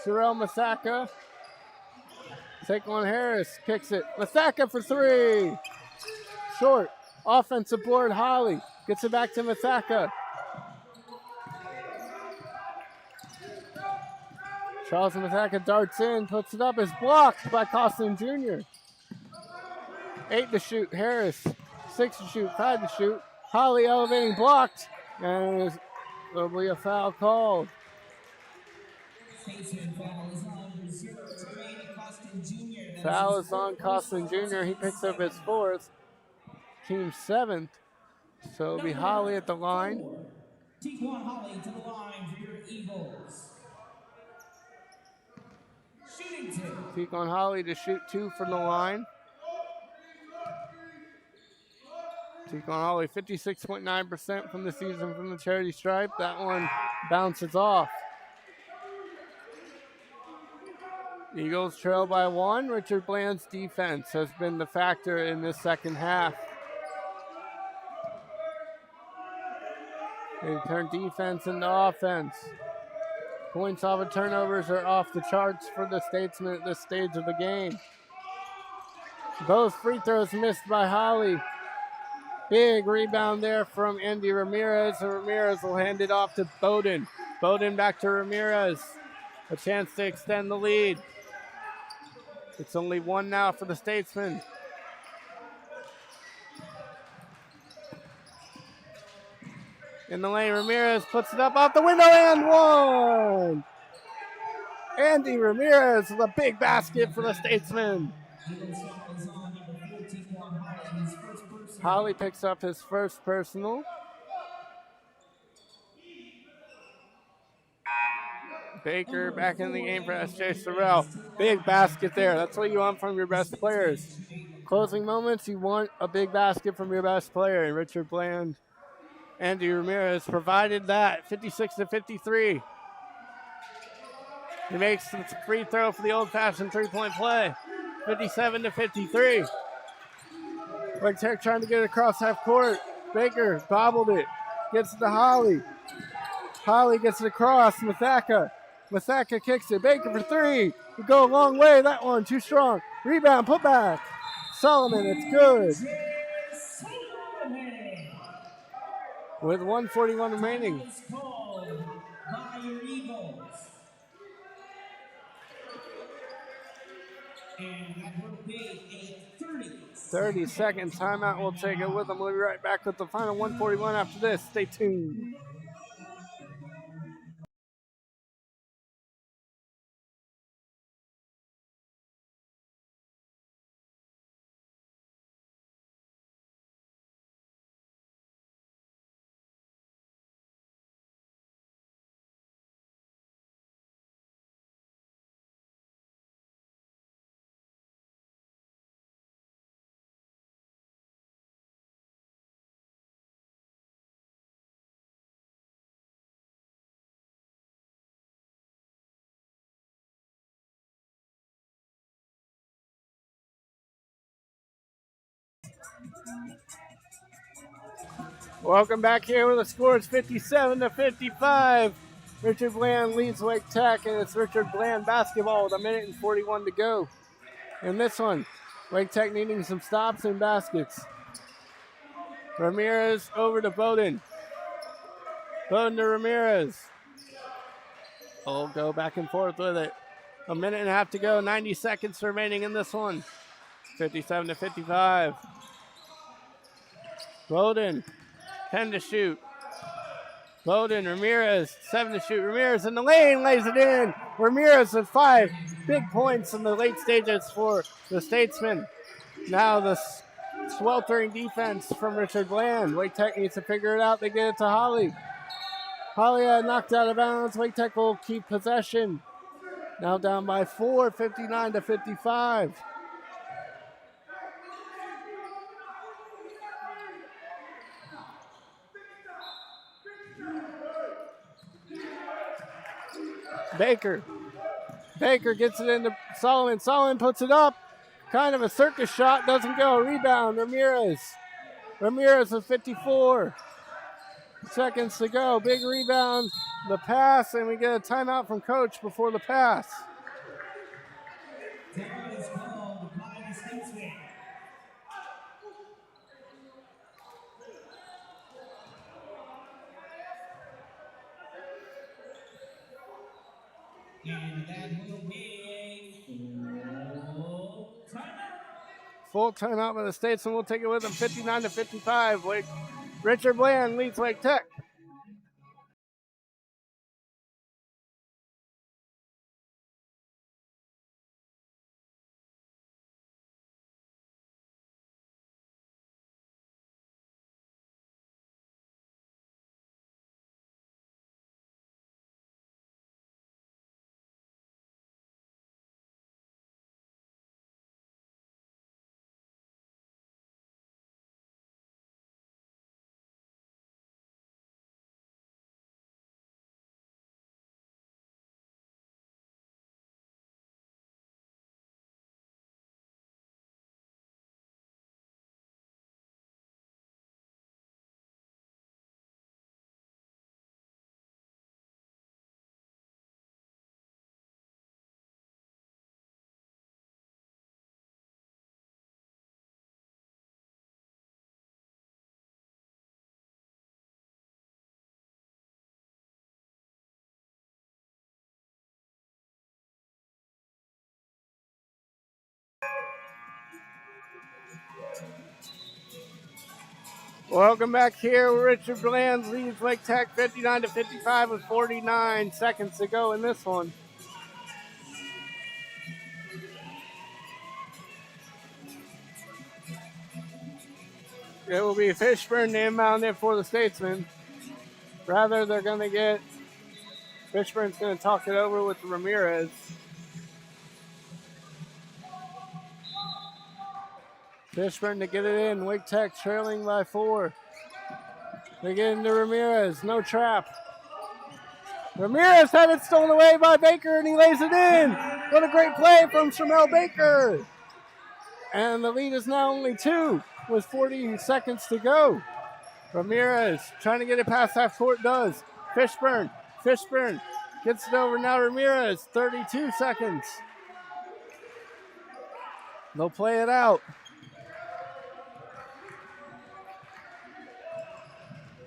[SPEAKER 1] Sorrell Masaka. Saquon Harris kicks it. Masaka for 3. Short. Offensive board. Holly gets it back to Masaka. Charles Masaka darts in, puts it up, is blocked by Costin Jr. 8 to shoot. Harris. 6 to shoot. 5 to shoot. Holly elevating, blocked. And there'll be a foul called. Foul is on Costin Jr. He picks up his 4th. Team 7th. So it'll be Holly at the line.
[SPEAKER 2] Tequan Holly to the line for your Eagles. Shooting 2.
[SPEAKER 1] Tequan Holly to shoot 2 from the line. Tequan Holly 56.9% from the season from the charity stripe. That one bounces off. Eagles trail by 1. Richard Bland's defense has been the factor in this second half. They turn defense into offense. Points off of turnovers are off the charts for the Statesmen at this stage of the game. Both free throws missed by Holly. Big rebound there from Andy Ramirez. And Ramirez will hand it off to Bowden. Bowden back to Ramirez. A chance to extend the lead. It's only 1 now for the Statesmen. In the lane, Ramirez puts it up off the window and 1. Andy Ramirez with a big basket for the Statesmen. Holly picks up his first personal. Baker back in the game for S.J. Sorrell. Big basket there. That's what you want from your best players. Closing moments, you want a big basket from your best player. And Richard Bland, Andy Ramirez provided that. 56-53. He makes the free throw for the old-fashioned three-point play. 57-53. Wake Tech trying to get it across half court. Baker bobbled it. Gets it to Holly. Holly gets it across. Masaka kicks it. Baker for 3. We go a long way. That one too strong. Rebound, put back. Solomon, it's good. With 1:41 remaining. 30-second timeout. We'll take it with them. We'll be right back with the final 1:41 after this. Stay tuned. Welcome back here where the score is 57-55. Richard Bland leads Wake Tech, and it's Richard Bland basketball with 1:41 to go. In this one, Wake Tech needing some stops and baskets. Ramirez over to Bowden. Bowden to Ramirez. We'll go back and forth with it. 1.5 minutes to go, 90 seconds remaining in this one. 57-55. Bowden, 10 to shoot. Bowden, Ramirez, 7 to shoot. Ramirez in the lane, lays it in. Ramirez with 5 big points in the late stages for the Statesmen. Now the sweltering defense from Richard Bland. Wake Tech needs to figure it out. They get it to Holly. Holly knocked out of bounds. Wake Tech will keep possession. Now down by 4, 59-55. Baker gets it into Solomon. Solomon puts it up. Kind of a circus shot. Doesn't go. Rebound. Ramirez with 54 seconds to go. Big rebound. The pass, and we get a timeout from coach before the pass.
[SPEAKER 2] Timeout is called by the Statesmen. And that will be
[SPEAKER 1] full timeout by the Statesmen. We'll take it with them. 59-55. Richard Bland leads Wake Tech. Welcome back here. Richard Bland leads Wake Tech 59-55 with 49 seconds to go in this one. It will be Fishburne to inbound it for the Statesmen. Rather, they're going to get Fishburne's going to talk it over with Ramirez. Fishburne to get it in. Wake Tech trailing by 4. They get into Ramirez. No trap. Ramirez had it stolen away by Baker, and he lays it in. What a great play from Shamel Baker. And the lead is now only 2 with 40 seconds to go. Ramirez trying to get it past half court does. Fishburne gets it over now. Ramirez, 32 seconds. They'll play it out.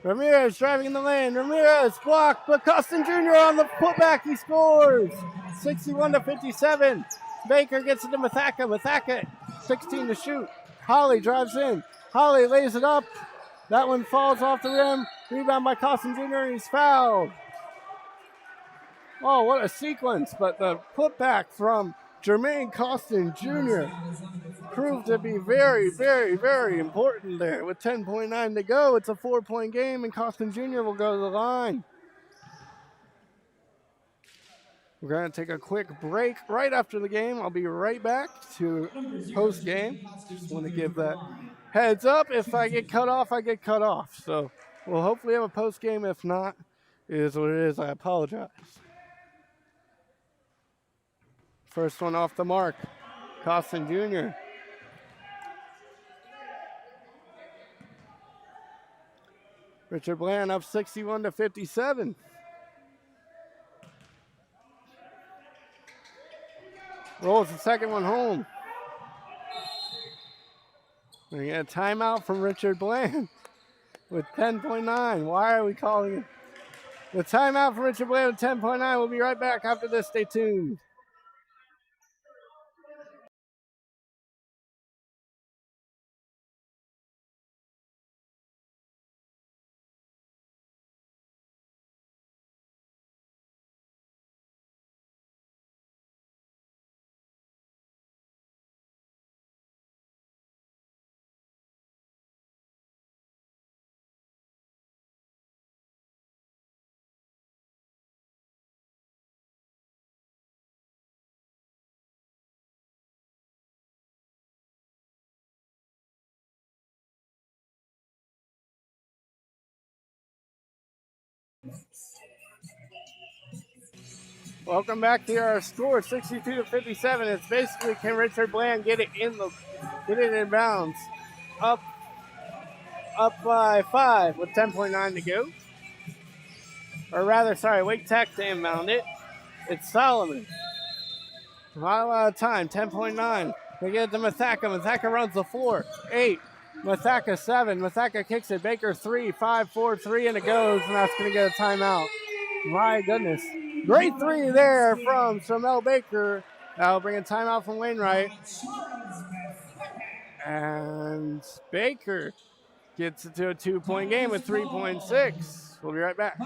[SPEAKER 1] Ramirez driving in the lane. Ramirez blocked, but Costin Jr. on the putback. He scores. 61-57. Baker gets it to Mathaka. Mathaka, 16 to shoot. Holly drives in. Holly lays it up. That one falls off the rim. Rebound by Costin Jr. and he's fouled. Oh, what a sequence. But the putback from Jermaine Costin Jr. proved to be very, very, very important there. With 10.9 to go, it's a 4-point game, and Costin Jr. will go to the line. We're going to take a quick break right after the game. I'll be right back to post-game. Just want to give that heads up. If I get cut off, I get cut off. So we'll hopefully have a post-game. If not, it is what it is. I apologize. First one off the mark, Costin Jr. Richard Bland up 61-57. Rolls the second one home. We get a timeout from Richard Bland with 10.9. Why are we calling it? The timeout from Richard Bland with 10.9. We'll be right back after this. Stay tuned. Welcome back to our score, 62-57. It's basically, can Richard Bland get it in bounds? Up by 5 with 10.9 to go. Or rather, sorry, Wake Tech to inbound it. It's Solomon. Not a lot of time, 10.9. They get it to Mathaka. Mathaka runs the floor. 8. Mathaka 7. Mathaka kicks it. Baker 3. 5, 4, 3, and it goes, and that's going to get a timeout. My goodness. Great 3 there from Shamel Baker. That'll bring a timeout from Wainwright. And Baker gets it to a 2-point game with 3.6. We'll be right back.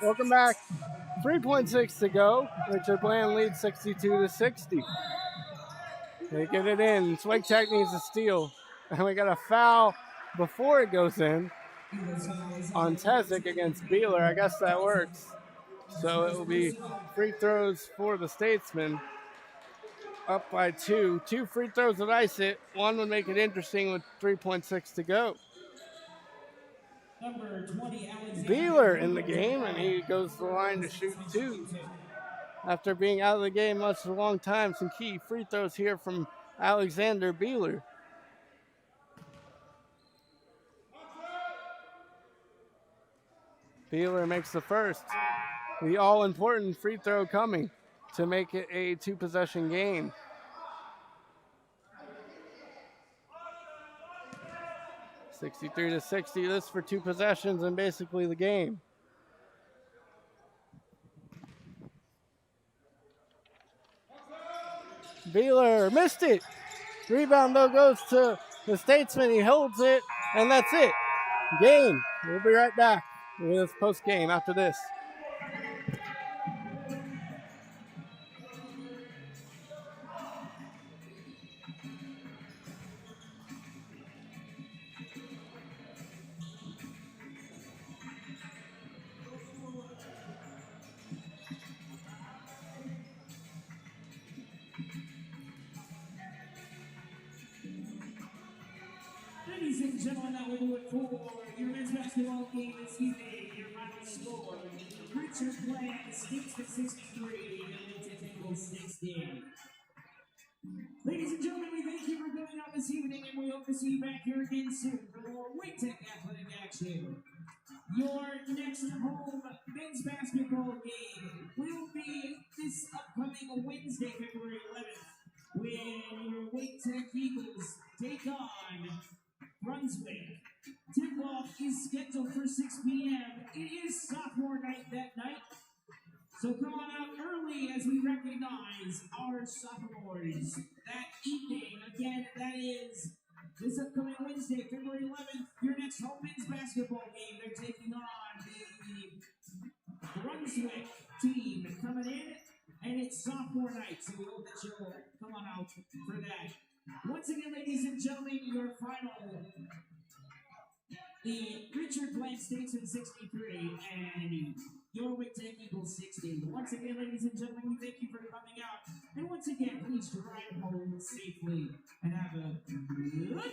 [SPEAKER 1] Welcome back. 3.6 to go. Richard Bland leads 62-60. They get it in. Wake Tech needs a steal. And we got a foul before it goes in on Tezic against Beeler. I guess that works. So it will be free throws for the Statesmen. Up by 2. 2 free throws would ice it. 1 would make it interesting with 3.6 to go. Beeler in the game, and he goes to the line to shoot 2. After being out of the game much a long time, some key free throws here from Alexander Beeler. Beeler makes the first. The all-important free throw coming to make it a 2-possession game. (63-60). This for 2 possessions and basically the game. Beeler missed it. Rebound, though, goes to the Statesman. He holds it, and that's it. Game. We'll be right back with this post game after this.
[SPEAKER 2] Ladies and gentlemen, that will do it for your men's basketball game this evening. Your final score: Richard Bland 60-63, Hamilton Eagles 60. Ladies and gentlemen, we thank you for coming out this evening, and we hope to see you back here again soon for more Wake Tech athletic action. Your next home men's basketball game will be this upcoming Wednesday, February 11th, when your Wake Tech Eagles take on Brunswick. Tip-off is scheduled for 6 p.m. It is sophomore night that night, so come on out early as we recognize our sophomores that evening. Again, that is this upcoming Wednesday, February 11th, your next home men's basketball game. They're taking on the Brunswick team coming in, and it's sophomore night, so we hope that you'll come on out for that. Once again, ladies and gentlemen, your final, the Richard Bland Statesman 63 and your Wake Tech Eagles 60. Once again, ladies and gentlemen, we thank you for coming out. And once again, please drive home safely and have a good night.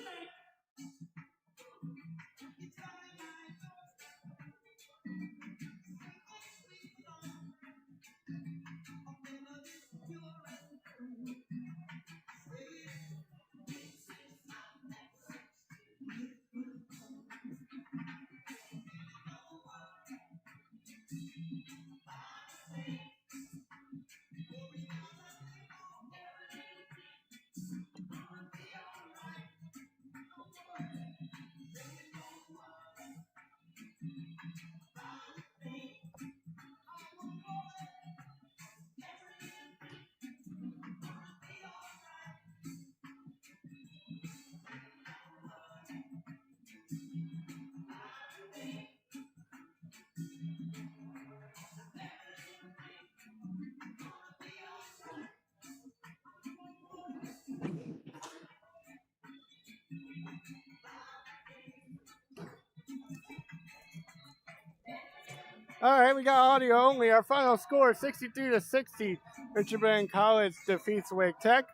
[SPEAKER 1] All right, we got audio only. Our final score, 63-60. Richard Bland College defeats Wake Tech.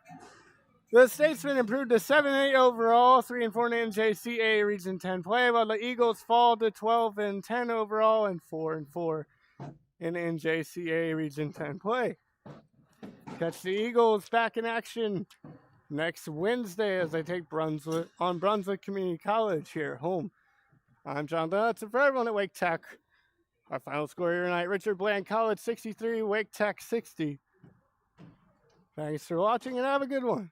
[SPEAKER 1] The Statesmen improved to 7-8 overall, 3-4 in NJCAA Region 10 play, while the Eagles fall to 12-10 overall and 4-4 in NJCAA Region 10 play. Catch the Eagles back in action next Wednesday as they take Brunswick on Brunswick Community College here at home. I'm John Dutz, and for everyone at Wake Tech, our final score here tonight, Richard Bland College 63, Wake Tech 60. Thanks for watching and have a good one.